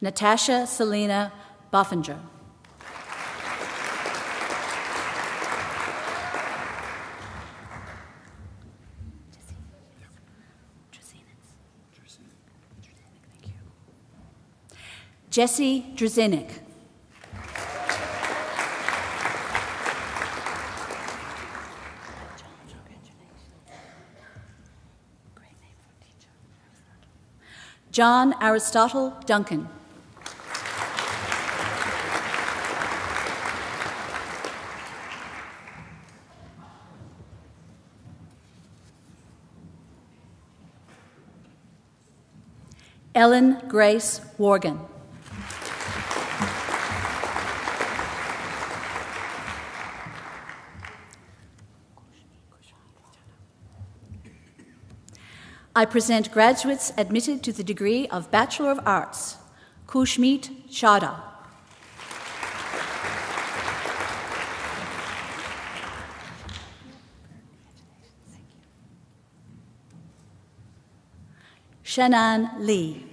Natasha Selena Boffinger. Jessie Drzenik. John Aristotle Duncan. Ellen Grace Worgan. I present graduates admitted to the degree of Bachelor of Arts. Kushmeet Chadha. Shannon Lee.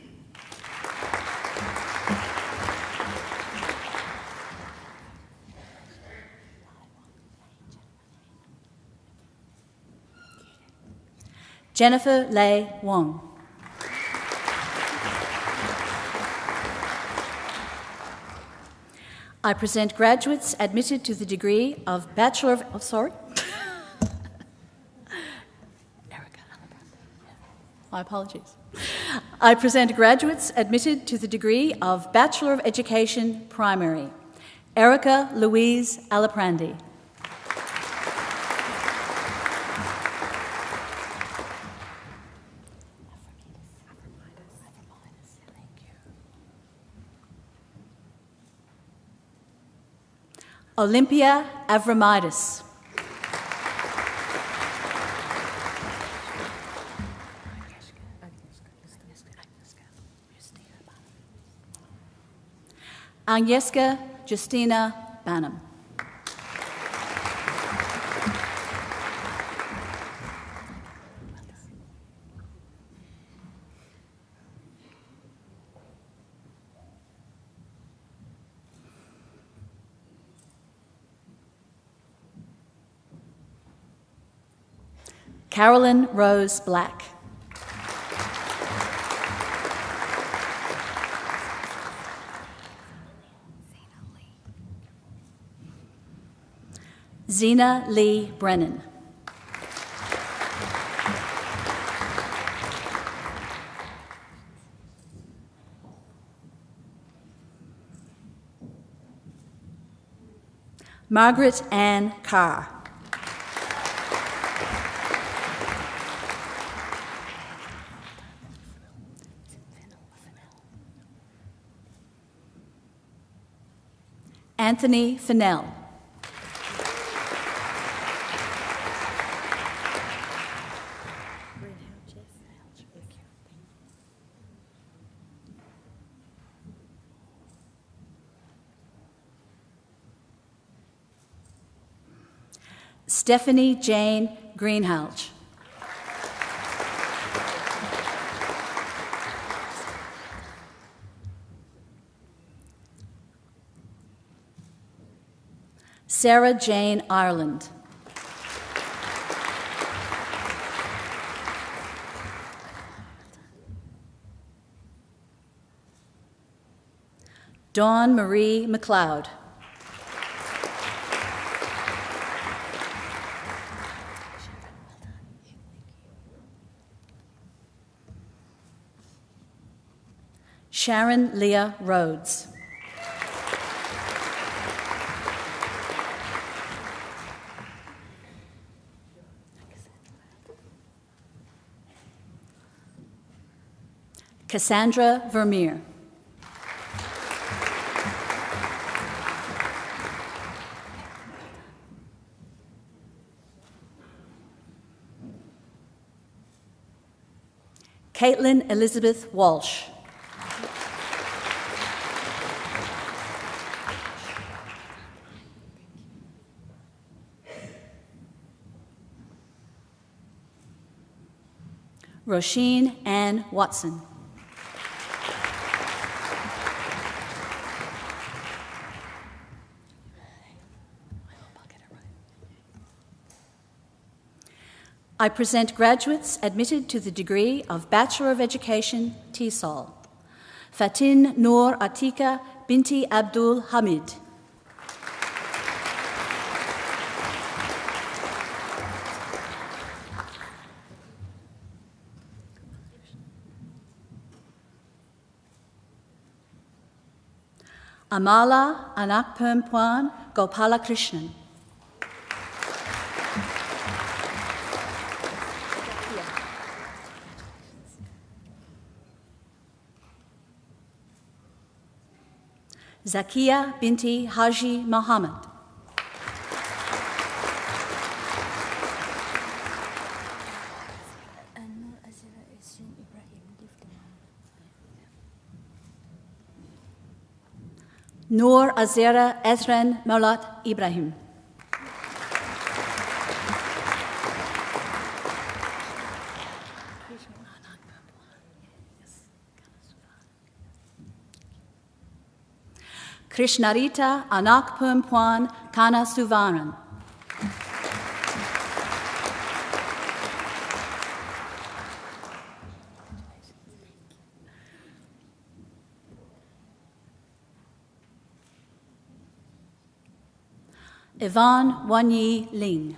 Jennifer Lei Wong. I present graduates admitted to the degree of Bachelor of... Oh, sorry. My apologies. I present graduates admitted to the degree of Bachelor of Education Primary. Erica Louise Alaprandi. Olympia Avramidis. Agnieszka Justina Banham. Carolyn Rose Black. Zena Lee Brennan. Margaret Ann Carr. Anthony Fennell. Stephanie Jane Greenhalgh. Sarah Jane Ireland. Dawn Marie McLeod. Sharon Leah Rhodes. Cassandra Vermeer. Caitlin Elizabeth Walsh. Roisin Ann Watson. I present graduates admitted to the degree of Bachelor of Education, TESOL. Fatin Noor Atika Binti Abdul Hamid. Amala Anakpermpuan Gopalakrishnan. Zakia Binti Haji Muhammad. Noor Azera Ezran Maulat Ibrahim. Krishnarita Anakpermpuan Kana Suvaran. Yvonne Wanyi Ling.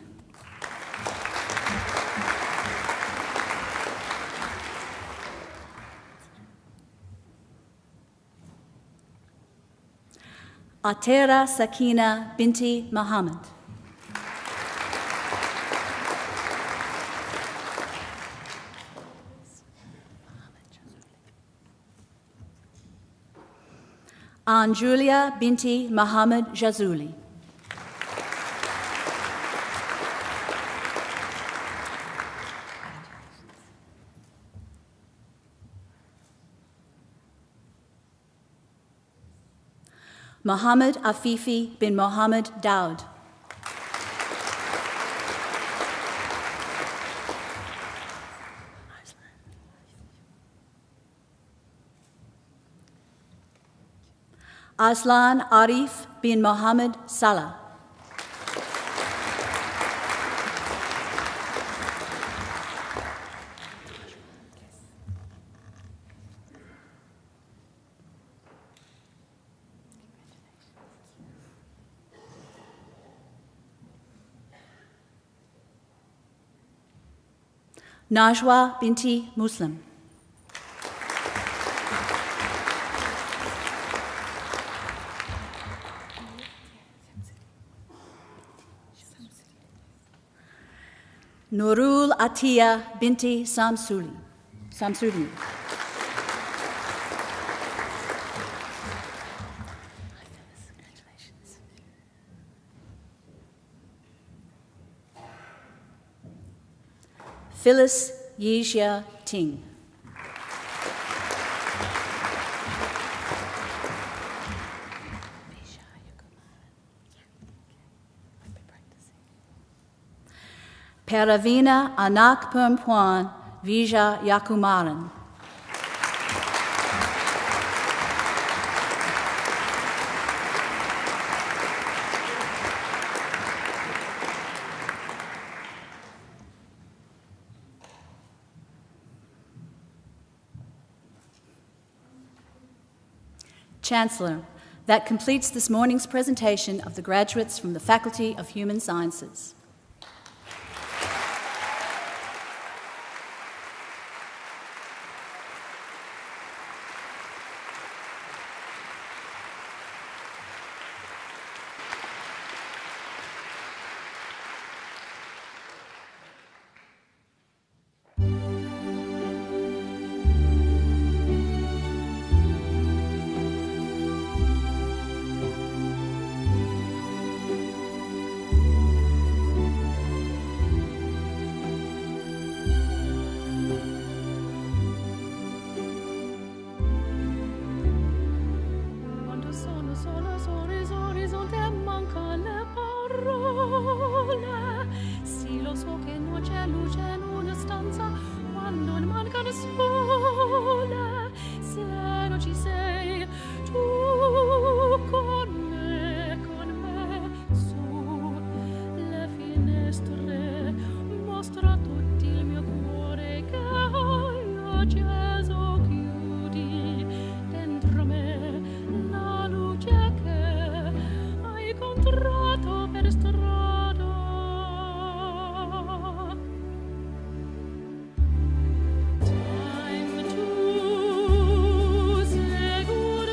Atera Sakina Binti Muhammad. Anjulia Binti Muhammad Jazuli. Mohammed Afifi bin Mohammed Daud. Aslan Arif bin Mohammed Salah. Najwa binti Muslim. Nurul Atiya binti Samsudi. Phyllis Yijia Ting. Peravina Anak Perempuan Vija Yakumaran. Chancellor, that completes this morning's presentation of the graduates from the Faculty of Human Sciences. Time to seguire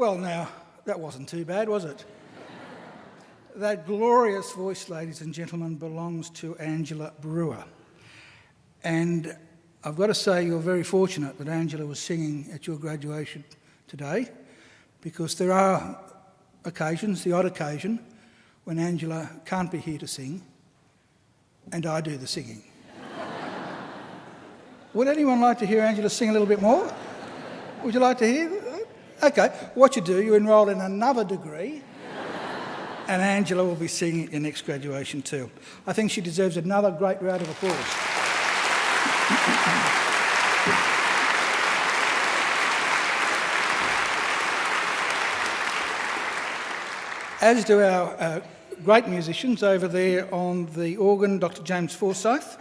Well, now, that wasn't too bad, was it? That glorious voice, ladies and gentlemen, belongs to Angela Brewer. And I've got to say you're very fortunate that Angela was singing at your graduation today, because there are occasions, the odd occasion, when Angela can't be here to sing, and I do the singing. Would anyone like to hear Angela sing a little bit more? Would you like to hear? Okay, what you do, you enrol in another degree, and Angela will be singing at your next graduation too. I think she deserves another great round of applause. As do our great musicians over there on the organ, Dr. James Forsyth.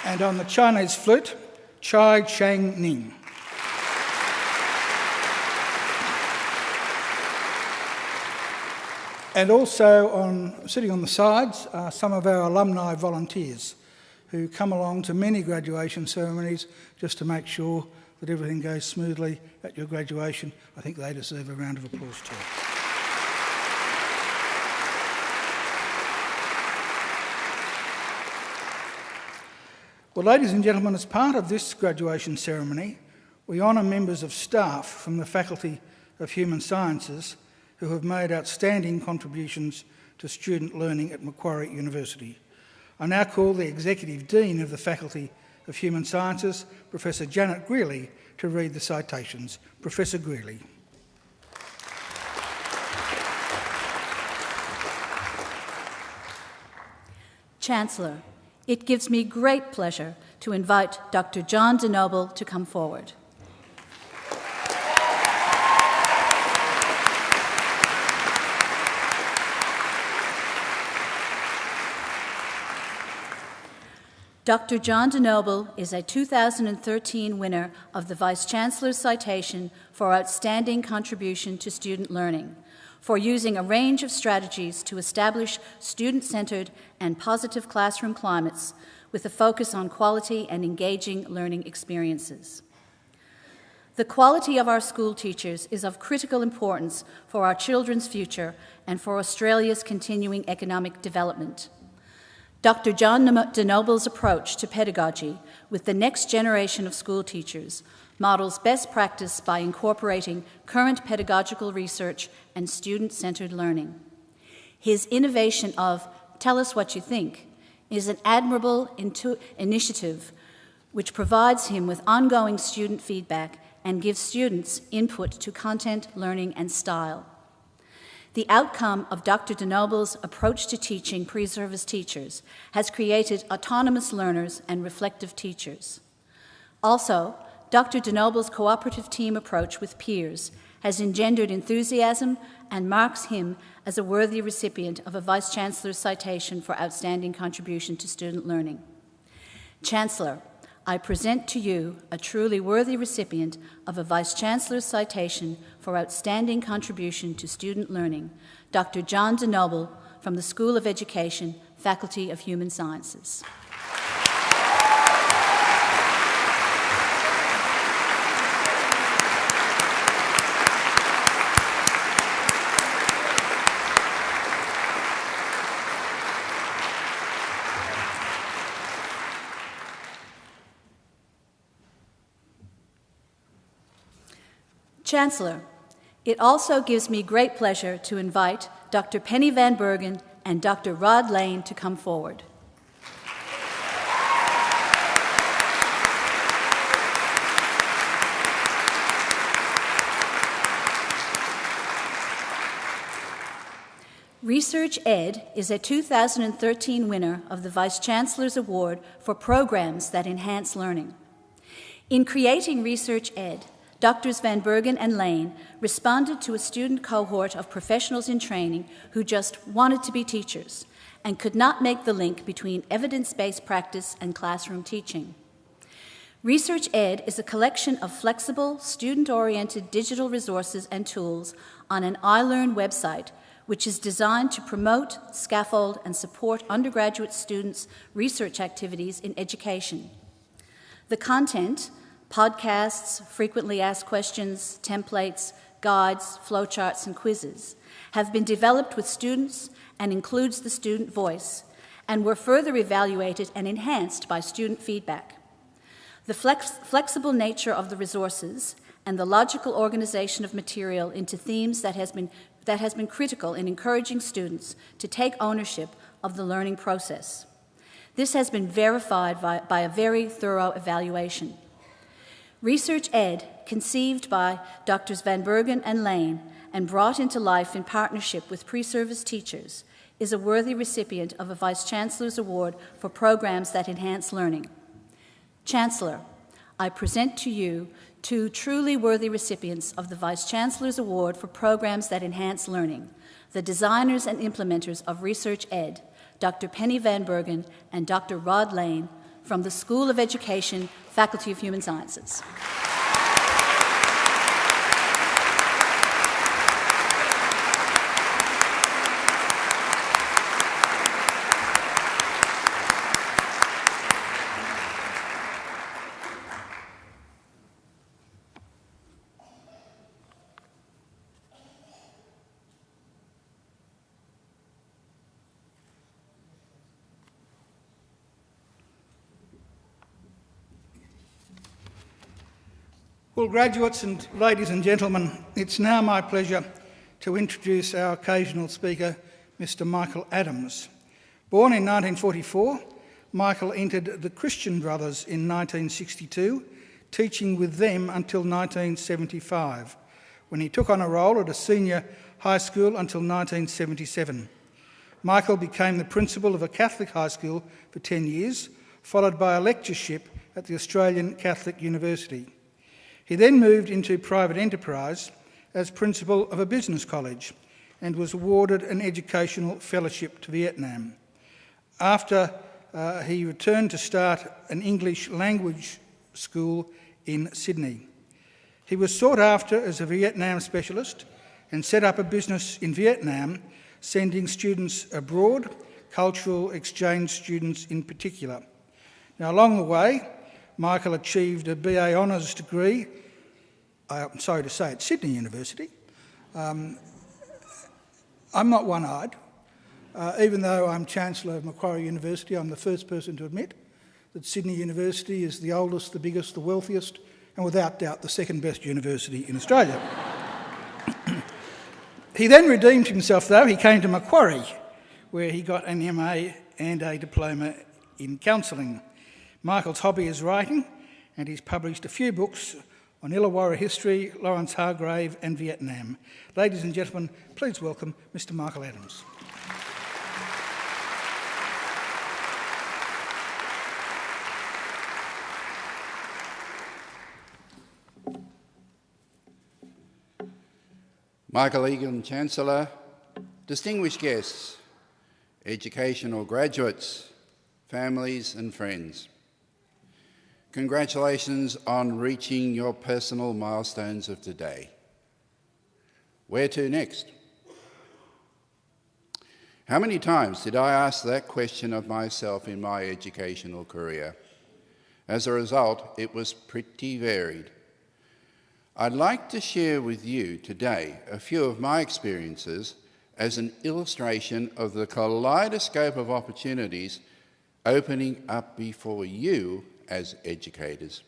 And on the Chinese flute, Chai Chang Ning. And also sitting on the sides are some of our alumni volunteers who come along to many graduation ceremonies just to make sure that everything goes smoothly at your graduation. I think they deserve a round of applause too. Well, ladies and gentlemen, as part of this graduation ceremony, we honour members of staff from the Faculty of Human Sciences who have made outstanding contributions to student learning at Macquarie University. I now call the Executive Dean of the Faculty of Human Sciences, Professor Janet Greeley, to read the citations. Professor Greeley. Chancellor, it gives me great pleasure to invite Dr. John DeNoble to come forward. Dr. John DeNoble is a 2013 winner of the Vice-Chancellor's Citation for Outstanding Contribution to Student Learning, for using a range of strategies to establish student-centred and positive classroom climates with a focus on quality and engaging learning experiences. The quality of our school teachers is of critical importance for our children's future and for Australia's continuing economic development. Dr. John DeNoble's approach to pedagogy with the next generation of school teachers models best practice by incorporating current pedagogical research and student-centred learning. His innovation of "Tell us what you think" is an admirable initiative which provides him with ongoing student feedback and gives students input to content, learning, and style. The outcome of Dr. DeNoble's approach to teaching pre-service teachers has created autonomous learners and reflective teachers. Also, Dr. DeNoble's cooperative team approach with peers has engendered enthusiasm and marks him as a worthy recipient of a Vice-Chancellor's Citation for Outstanding Contribution to Student Learning. Chancellor, I present to you a truly worthy recipient of a Vice-Chancellor's Citation for Outstanding Contribution to Student Learning, Dr. John DeNoble from the School of Education, Faculty of Human Sciences. Chancellor, it also gives me great pleasure to invite Dr. Penny Van Bergen and Dr. Rod Lane to come forward. Research Ed is a 2013 winner of the Vice-Chancellor's Award for Programs that Enhance Learning. In creating Research Ed, Drs. Van Bergen and Lane responded to a student cohort of professionals in training who just wanted to be teachers and could not make the link between evidence-based practice and classroom teaching. Research Ed is a collection of flexible, student-oriented digital resources and tools on an iLearn website which is designed to promote, scaffold, and support undergraduate students' research activities in education. The content, podcasts, frequently asked questions, templates, guides, flowcharts, and quizzes, have been developed with students and includes the student voice, and were further evaluated and enhanced by student feedback. The flexible nature of the resources and the logical organization of material into themes that has been critical in encouraging students to take ownership of the learning process. This has been verified by a very thorough evaluation. Research Ed, conceived by Drs. Van Bergen and Lane and brought into life in partnership with pre-service teachers, is a worthy recipient of a Vice-Chancellor's Award for programs that enhance learning. Chancellor, I present to you two truly worthy recipients of the Vice-Chancellor's Award for programs that enhance learning, the designers and implementers of Research Ed, Dr. Penny Van Bergen and Dr. Rod Lane, from the School of Education, Faculty of Human Sciences. Well, graduates and ladies and gentlemen, it's now my pleasure to introduce our occasional speaker, Mr. Michael Adams. Born in 1944, Michael entered the Christian Brothers in 1962, teaching with them until 1975, when he took on a role at a senior high school until 1977. Michael became the principal of a Catholic high school for 10 years, followed by a lectureship at the Australian Catholic University. He then moved into private enterprise as principal of a business college and was awarded an educational fellowship to Vietnam. After he returned to start an English language school in Sydney. He was sought after as a Vietnam specialist and set up a business in Vietnam, sending students abroad, cultural exchange students in particular. Now, along the way, Michael achieved a BA Honours degree, I'm sorry to say, at Sydney University. I'm not one-eyed. Even though I'm Chancellor of Macquarie University, I'm the first person to admit that Sydney University is the oldest, the biggest, the wealthiest, and without doubt the second best university in Australia. He then redeemed himself, though. He came to Macquarie, where he got an MA and a diploma in counselling. Michael's hobby is writing, and he's published a few books on Illawarra history, Lawrence Hargrave and Vietnam. Ladies and gentlemen, please welcome Mr. Michael Adams. Michael Egan, Chancellor, distinguished guests, educational graduates, families and friends. Congratulations on reaching your personal milestones of today. Where to next? How many times did I ask that question of myself in my educational career? As a result, it was pretty varied. I'd like to share with you today a few of my experiences as an illustration of the kaleidoscope of opportunities opening up before you as educators.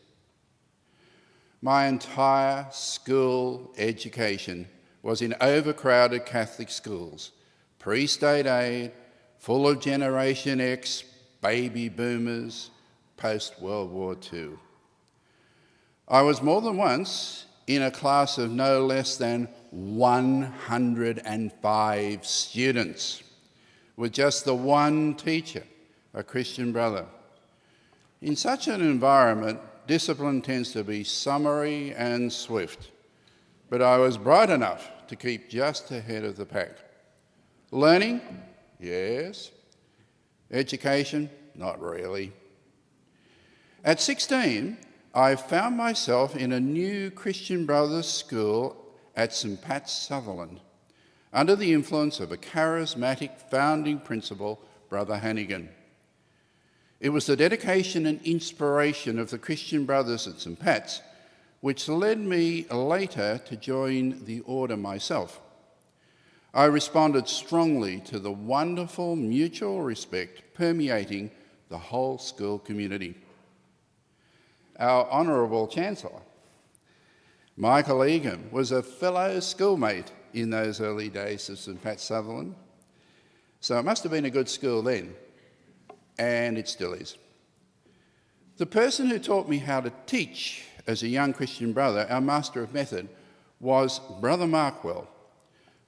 My entire school education was in overcrowded Catholic schools, pre-state aid, full of Generation X, baby boomers, post-World War II. I was more than once in a class of no less than 105 students, with just the one teacher, a Christian brother. In such an environment, discipline tends to be summary and swift, but I was bright enough to keep just ahead of the pack. Learning? Yes. Education? Not really. At 16, I found myself in a new Christian Brothers school at St. Pat's, Sutherland. under the influence of a charismatic founding principal, Brother Hannigan. It was the dedication and inspiration of the Christian Brothers at St. Pat's which led me later to join the order myself. I responded strongly to the wonderful mutual respect permeating the whole school community. Our Honourable Chancellor, Michael Egan, was a fellow schoolmate in those early days of St. Pat's Sutherland, so it must have been a good school then, and it still is. The person who taught me how to teach as a young Christian brother, our master of method, was Brother Markwell.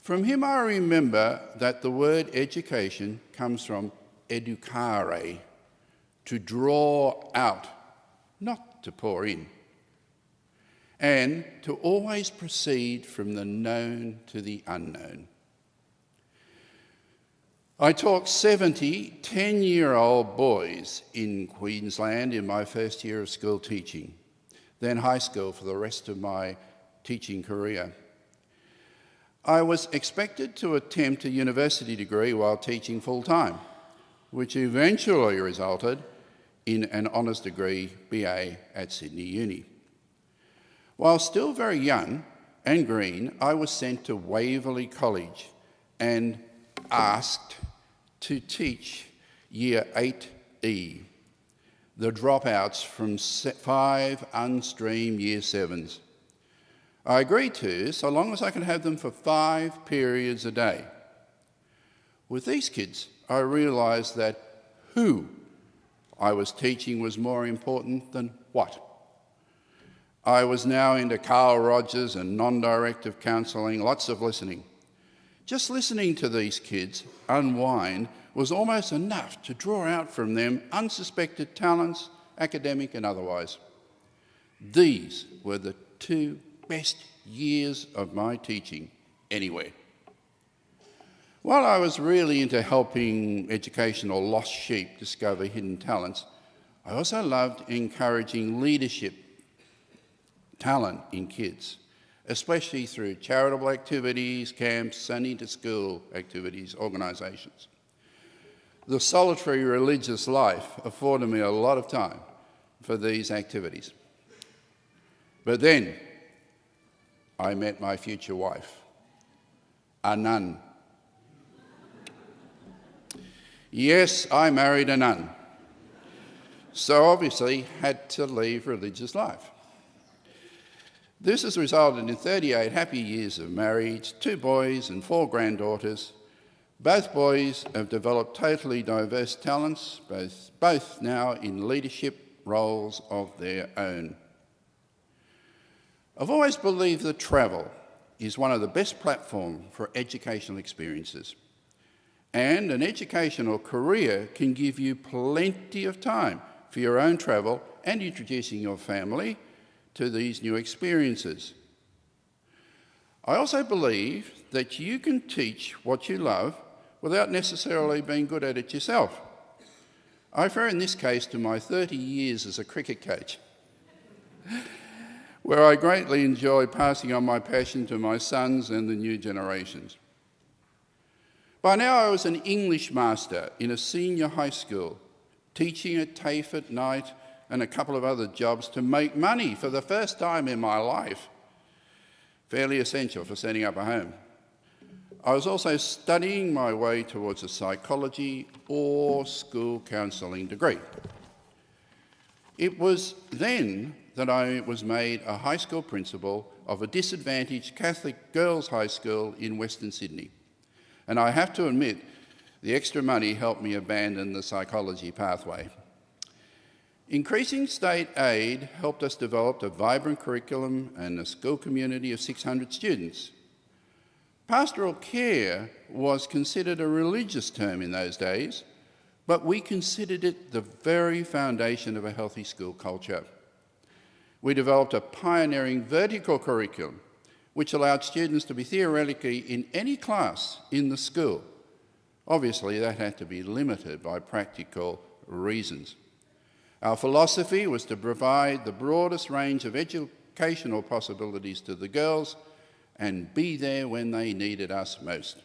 From him I remember that the word education comes from educare, to draw out, not to pour in, and to always proceed from the known to the unknown. I taught 70 10-year-old boys in Queensland in my first year of school teaching, then high school for the rest of my teaching career. I was expected to attempt a university degree while teaching full-time, which eventually resulted in an honours degree, BA, at Sydney Uni. While still very young and green, I was sent to Waverley College and asked to teach Year 8E, the dropouts from 5 unstreamed Year 7s. I agreed to, so long as I could have them for 5 periods a day. With these kids, I realised that who I was teaching was more important than what. I was now into Carl Rogers and non-directive counselling, lots of listening. Just listening to these kids unwind was almost enough to draw out from them unsuspected talents, academic and otherwise. These were the 2 best years of my teaching anywhere. While I was really into helping educational lost sheep discover hidden talents, I also loved encouraging leadership talent in kids, especially through charitable activities, camps, and inter-school activities, organisations. The solitary religious life afforded me a lot of time for these activities. But then I met my future wife, a nun. Yes, I married a nun, so obviously had to leave religious life. This has resulted in 38 happy years of marriage, 2 boys and 4 granddaughters. Both boys have developed totally diverse talents, both now in leadership roles of their own. I've always believed that travel is one of the best platforms for educational experiences. And an educational career can give you plenty of time for your own travel and introducing your family to these new experiences. I also believe that you can teach what you love without necessarily being good at it yourself. I refer in this case to my 30 years as a cricket coach, where I greatly enjoy passing on my passion to my sons and the new generations. By now I was an English master in a senior high school, teaching at TAFE at night and a couple of other jobs to make money for the first time in my life, fairly essential for setting up a home. I was also studying my way towards a psychology or school counselling degree. It was then that I was made a high school principal of a disadvantaged Catholic girls' high school in Western Sydney. And I have to admit, the extra money helped me abandon the psychology pathway. Increasing state aid helped us develop a vibrant curriculum and a school community of 600 students. Pastoral care was considered a religious term in those days, but we considered it the very foundation of a healthy school culture. We developed a pioneering vertical curriculum which allowed students to be theoretically in any class in the school. Obviously, that had to be limited by practical reasons. Our philosophy was to provide the broadest range of educational possibilities to the girls and be there when they needed us most.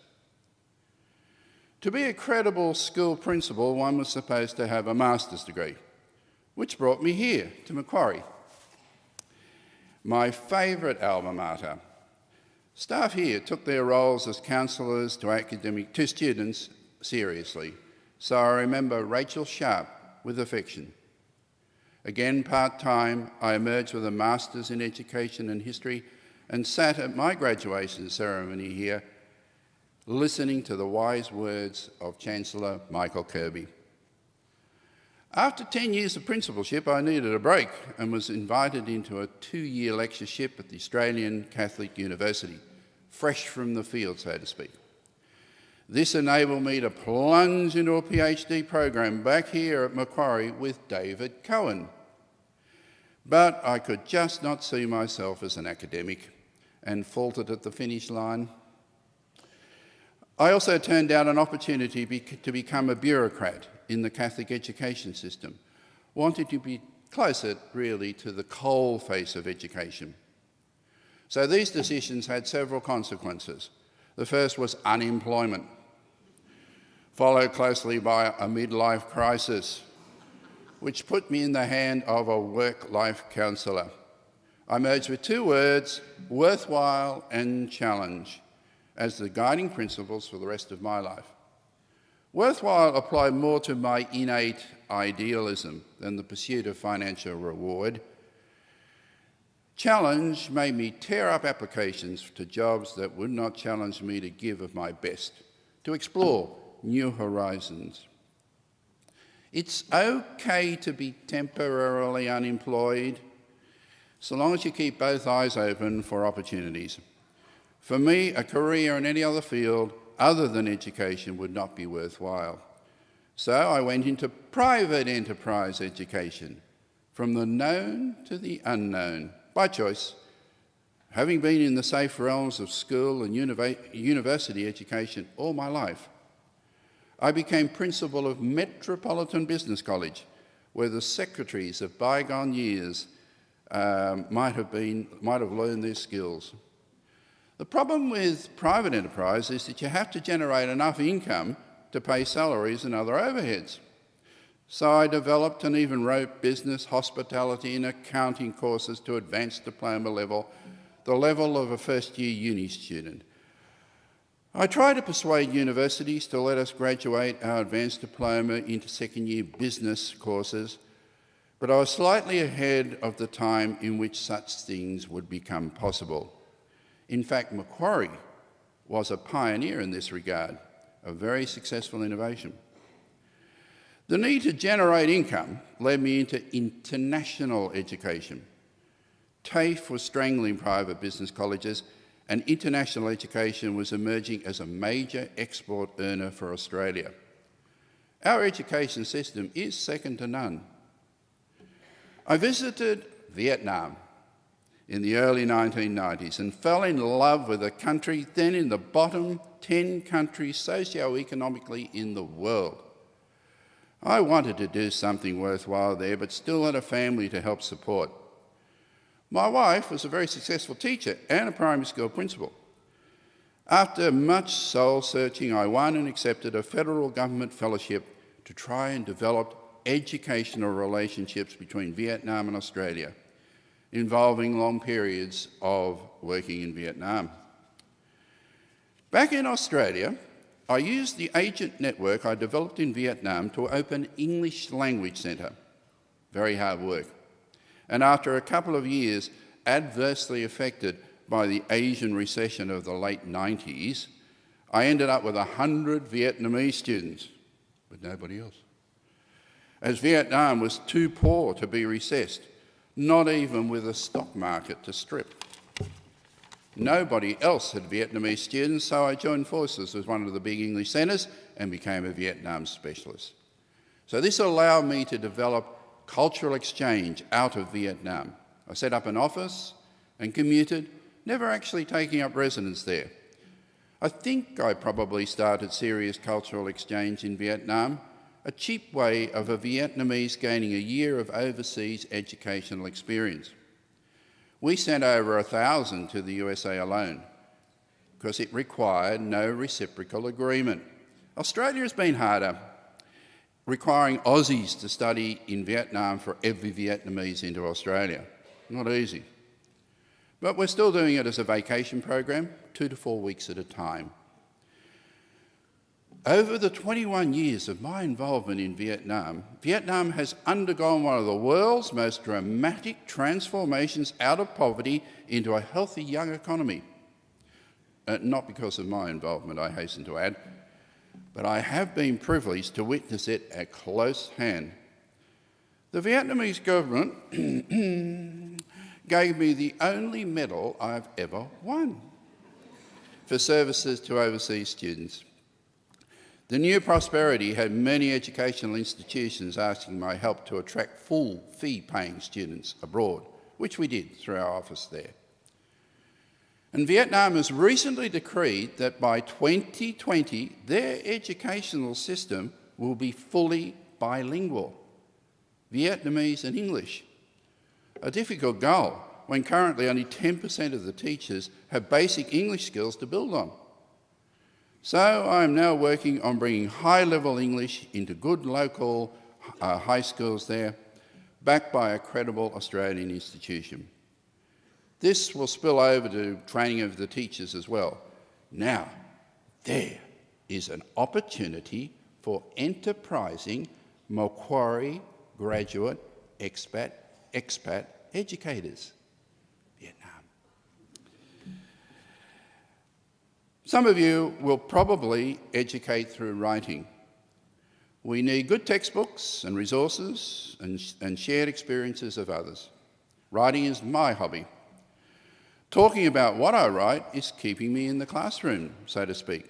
To be a credible school principal, one was supposed to have a master's degree, which brought me here to Macquarie, my favourite alma mater. Staff here took their roles as counsellors to students seriously, so I remember Rachel Sharp with affection. Again, part-time, I emerged with a Master's in Education and History and sat at my graduation ceremony here, listening to the wise words of Chancellor Michael Kirby. After 10 years of principalship, I needed a break and was invited into a 2-year lectureship at the Australian Catholic University, fresh from the field, so to speak. This enabled me to plunge into a PhD program back here at Macquarie with David Cohen. But I could just not see myself as an academic and faltered at the finish line. I also turned down an opportunity to become a bureaucrat in the Catholic education system, wanted to be closer really to the coal face of education. So these decisions had several consequences. The first was unemployment, followed closely by a midlife crisis, which put me in the hand of a work-life counsellor. I emerged with 2 words, worthwhile and challenge, as the guiding principles for the rest of my life. Worthwhile applied more to my innate idealism than the pursuit of financial reward. Challenge made me tear up applications to jobs that would not challenge me to give of my best, to explore new horizons. It's okay to be temporarily unemployed, so long as you keep both eyes open for opportunities. For me, a career in any other field other than education would not be worthwhile. So I went into private enterprise education, from the known to the unknown, by choice, having been in the safe realms of school and university education all my life. I became principal of Metropolitan Business College, where the secretaries of bygone years might have learned their skills. The problem with private enterprise is that you have to generate enough income to pay salaries and other overheads. So I developed and even wrote business, hospitality and accounting courses to advanced diploma level, the level of a first-year uni student. I tried to persuade universities to let us graduate our advanced diploma into second-year business courses, but I was slightly ahead of the time in which such things would become possible. In fact, Macquarie was a pioneer in this regard, a very successful innovation. The need to generate income led me into international education. TAFE was strangling private business colleges, and international education was emerging as a major export earner for Australia. Our education system is second to none. I visited Vietnam in the early 1990s and fell in love with a country then in the bottom 10 countries socio-economically in the world. I wanted to do something worthwhile there, but still had a family to help support. My wife was a very successful teacher and a primary school principal. After much soul-searching, I won and accepted a federal government fellowship to try and develop educational relationships between Vietnam and Australia, involving long periods of working in Vietnam. Back in Australia, I used the agent network I developed in Vietnam to open English language centre. Very hard work. And after a couple of years, adversely affected by the Asian recession of the late 90s, I ended up with 100 Vietnamese students, but nobody else. As Vietnam was too poor to be recessed, not even with a stock market to strip. Nobody else had Vietnamese students, so I joined forces with one of the big English centres and became a Vietnam specialist. So this allowed me to develop cultural exchange out of Vietnam. I set up an office and commuted, never actually taking up residence there. I think I probably started serious cultural exchange in Vietnam, a cheap way of a Vietnamese gaining a year of overseas educational experience. We sent over 1,000 to the USA alone, because it required no reciprocal agreement. Australia has been harder, requiring Aussies to study in Vietnam for every Vietnamese into Australia. Not easy. But we're still doing it as a vacation program, 2 to 4 weeks at a time. Over the 21 years of my involvement in Vietnam, Vietnam has undergone one of the world's most dramatic transformations out of poverty into a healthy young economy. Not because of my involvement, I hasten to add, but I have been privileged to witness it at close hand. The Vietnamese government gave me the only medal I've ever won for services to overseas students. The new prosperity had many educational institutions asking my help to attract full fee-paying students abroad, which we did through our office there. And Vietnam has recently decreed that by 2020, their educational system will be fully bilingual, Vietnamese and English. A difficult goal when currently only 10% of the teachers have basic English skills to build on. So I am now working on bringing high-level English into good local high schools there, backed by a credible Australian institution. This will spill over to training of the teachers as well. Now, there is an opportunity for enterprising Macquarie graduate expat educators. Vietnam. Some of you will probably educate through writing. We need good textbooks and resources and shared experiences of others. Writing is my hobby. Talking about what I write is keeping me in the classroom, so to speak.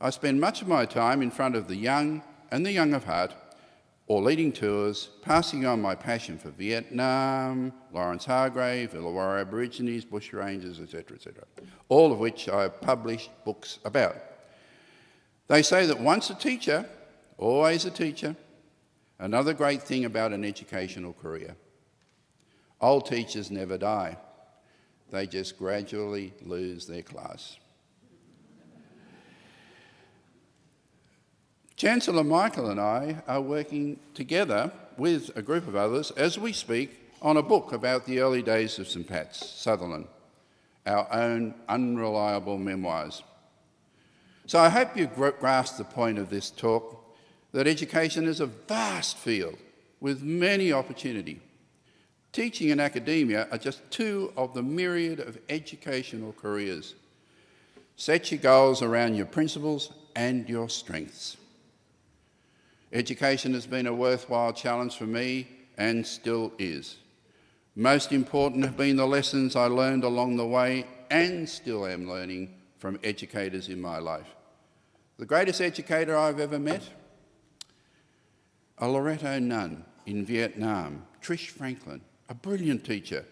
I spend much of my time in front of the young and the young of heart, or leading tours, passing on my passion for Vietnam, Lawrence Hargrave, Illawarra Aborigines, bushrangers, etc., etc., all of which I have published books about. They say that once a teacher, always a teacher. Another great thing about an educational career. Old teachers never die. They just gradually lose their class. Chancellor Michael and I are working together with a group of others as we speak on a book about the early days of St Pat's, Sutherland, our own unreliable memoirs. So I hope you grasp the point of this talk, that education is a vast field with many opportunity. Teaching and academia are just two of the myriad of educational careers. Set your goals around your principles and your strengths. Education has been a worthwhile challenge for me and still is. Most important have been the lessons I learned along the way and still am learning from educators in my life. The greatest educator I've ever met? A Loreto nun in Vietnam, Trish Franklin, a brilliant teacher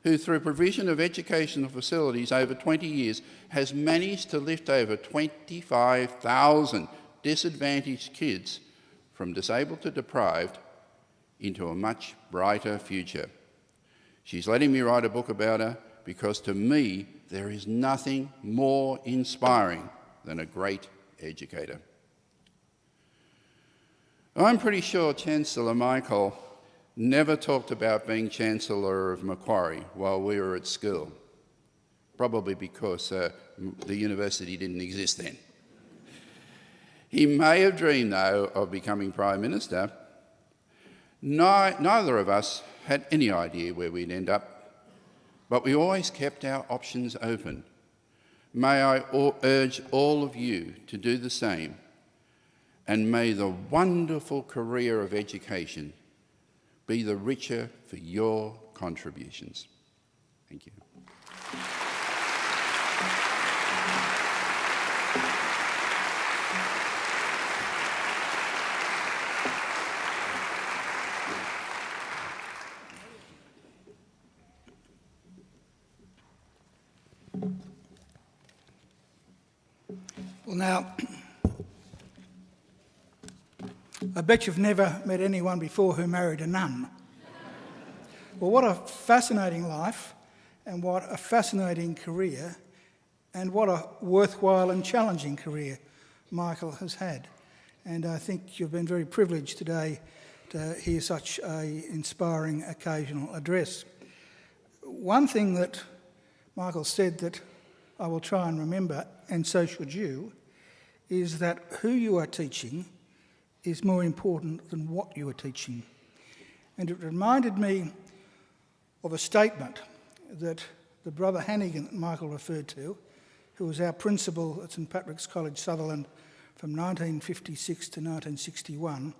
who, through provision of educational facilities over 20 years, has managed to lift over 25,000 disadvantaged kids from disabled to deprived into a much brighter future. She's letting me write a book about her because, to me, there is nothing more inspiring than a great educator. I'm pretty sure Chancellor Michael never talked about being Chancellor of Macquarie while we were at school, probably because the university didn't exist then. He may have dreamed, though, of becoming Prime Minister. Neither of us had any idea where we'd end up, but we always kept our options open. May I urge all of you to do the same, and may the wonderful career of education be the richer for your contributions. Thank you. Well, now, I bet you've never met anyone before who married a nun. Well, what a fascinating life and what a fascinating career And what a worthwhile and challenging career Michael has had. And I think you've been very privileged today to hear such an inspiring occasional address. One thing that Michael said that I will try and remember, and so should you, is that who you are teaching is more important than what you are teaching. And it reminded me of a statement that the brother Hannigan that Michael referred to, who was our principal at St Patrick's College, Sutherland, from 1956 to 1961,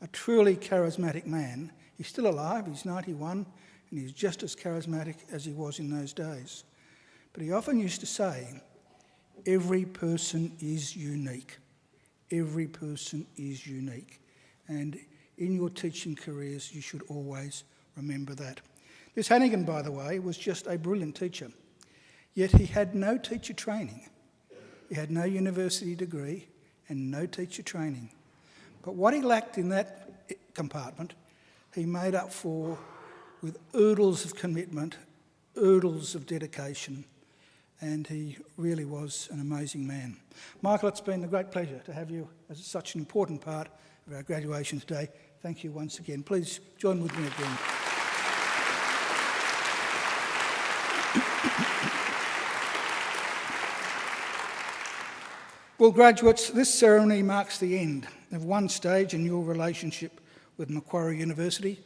a truly charismatic man. He's still alive, he's 91, and he's just as charismatic as he was in those days. But he often used to say, every person is unique. Every person is unique. And in your teaching careers, you should always remember that. This Hannigan, by the way, was just a brilliant teacher. Yet he had no teacher training. He had no university degree and no teacher training. But what he lacked in that compartment, he made up for with oodles of commitment, oodles of dedication, and he really was an amazing man. Michael, it's been a great pleasure to have you as such an important part of our graduation today. Thank you once again. Please join with me again. Well, graduates, this ceremony marks the end of one stage in your relationship with Macquarie University,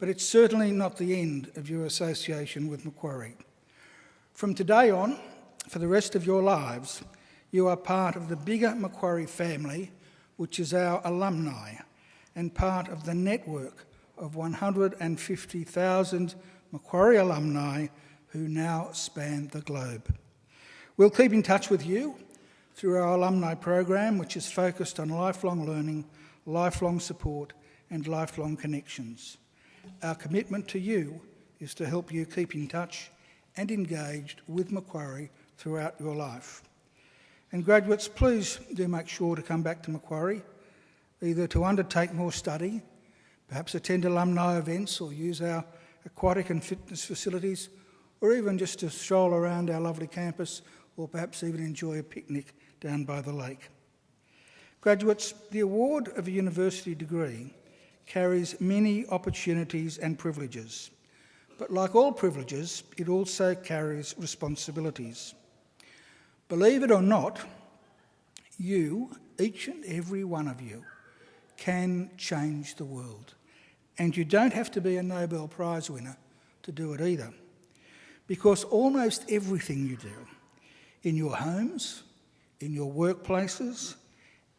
but it's certainly not the end of your association with Macquarie. From today on, for the rest of your lives, you are part of the bigger Macquarie family, which is our alumni, and part of the network of 150,000 Macquarie alumni who now span the globe. We'll keep in touch with you through our alumni program, which is focused on lifelong learning, lifelong support, and lifelong connections. Our commitment to you is to help you keep in touch and engaged with Macquarie throughout your life. And graduates, please do make sure to come back to Macquarie, either to undertake more study, perhaps attend alumni events or use our aquatic and fitness facilities, or even just to stroll around our lovely campus, or perhaps even enjoy a picnic down by the lake. Graduates, the award of a university degree carries many opportunities and privileges, but like all privileges, it also carries responsibilities. Believe it or not, you, each and every one of you, can change the world. And you don't have to be a Nobel Prize winner to do it either. Because almost everything you do, in your homes, in your workplaces,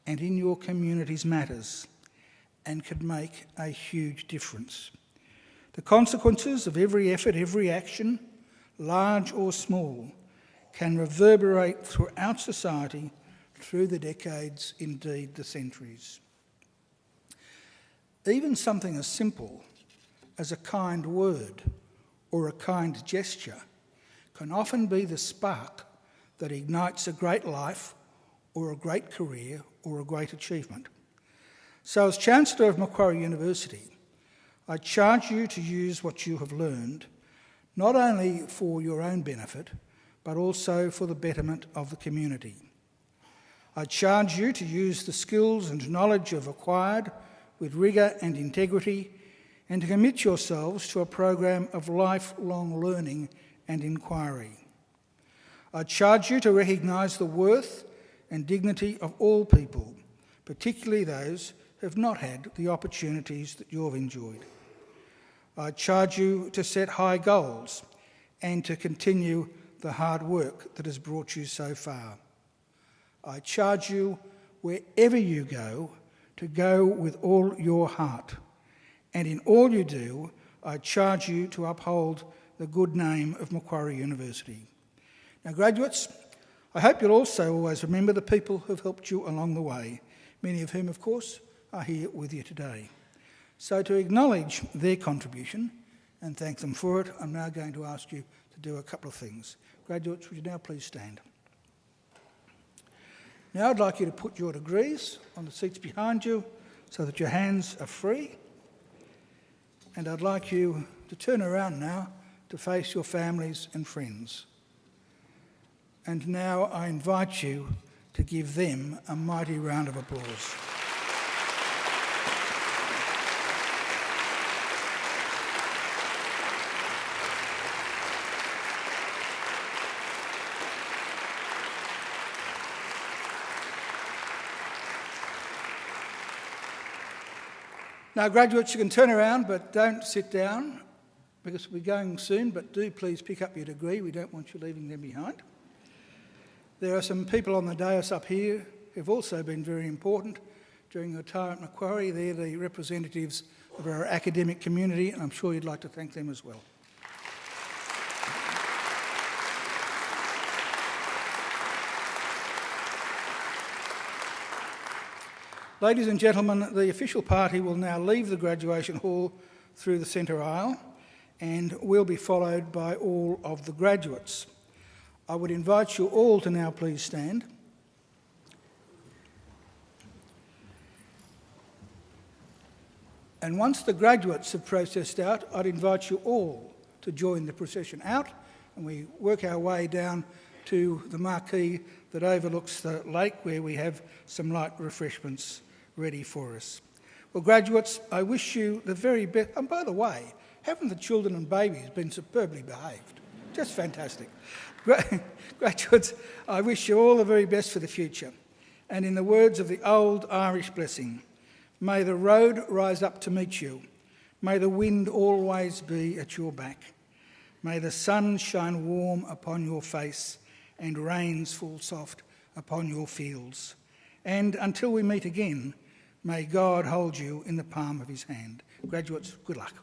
and in your communities matters and can make a huge difference. The consequences of every effort, every action, large or small, can reverberate throughout society through the decades, indeed the centuries. Even something as simple as a kind word or a kind gesture can often be the spark that ignites a great life or a great career or a great achievement. So as Chancellor of Macquarie University, I charge you to use what you have learned, not only for your own benefit, but also for the betterment of the community. I charge you to use the skills and knowledge you've acquired with rigour and integrity, and to commit yourselves to a program of lifelong learning and inquiry. I charge you to recognise the worth and dignity of all people, particularly those who have not had the opportunities that you've enjoyed. I charge you to set high goals and to continue the hard work that has brought you so far. I charge you, wherever you go, to go with all your heart. And in all you do, I charge you to uphold the good name of Macquarie University. Now, graduates, I hope you'll also always remember the people who've helped you along the way, many of whom, of course, are here with you today. So to acknowledge their contribution and thank them for it, I'm now going to ask you to do a couple of things. Graduates, would you now please stand? Now I'd like you to put your degrees on the seats behind you so that your hands are free. And I'd like you to turn around now to face your families and friends. And now I invite you to give them a mighty round of applause. Now, graduates, you can turn around, but don't sit down because we're going soon, but do please pick up your degree. We don't want you leaving them behind. There are some people on the dais up here who've also been very important during your time at Macquarie. They're the representatives of our academic community, and I'm sure you'd like to thank them as well. Ladies and gentlemen, the official party will now leave the graduation hall through the centre aisle and will be followed by all of the graduates. I would invite you all to now please stand. And once the graduates have processed out, I'd invite you all to join the procession out, and we work our way down to the marquee that overlooks the lake, where we have some light refreshments ready for us. Well, graduates, I wish you the very best. And by the way, haven't the children and babies been superbly behaved? Just fantastic. Graduates, I wish you all the very best for the future. And in the words of the old Irish blessing, may the road rise up to meet you. May the wind always be at your back. May the sun shine warm upon your face and rains fall soft upon your fields. And until we meet again, may God hold you in the palm of his hand. Graduates, good luck.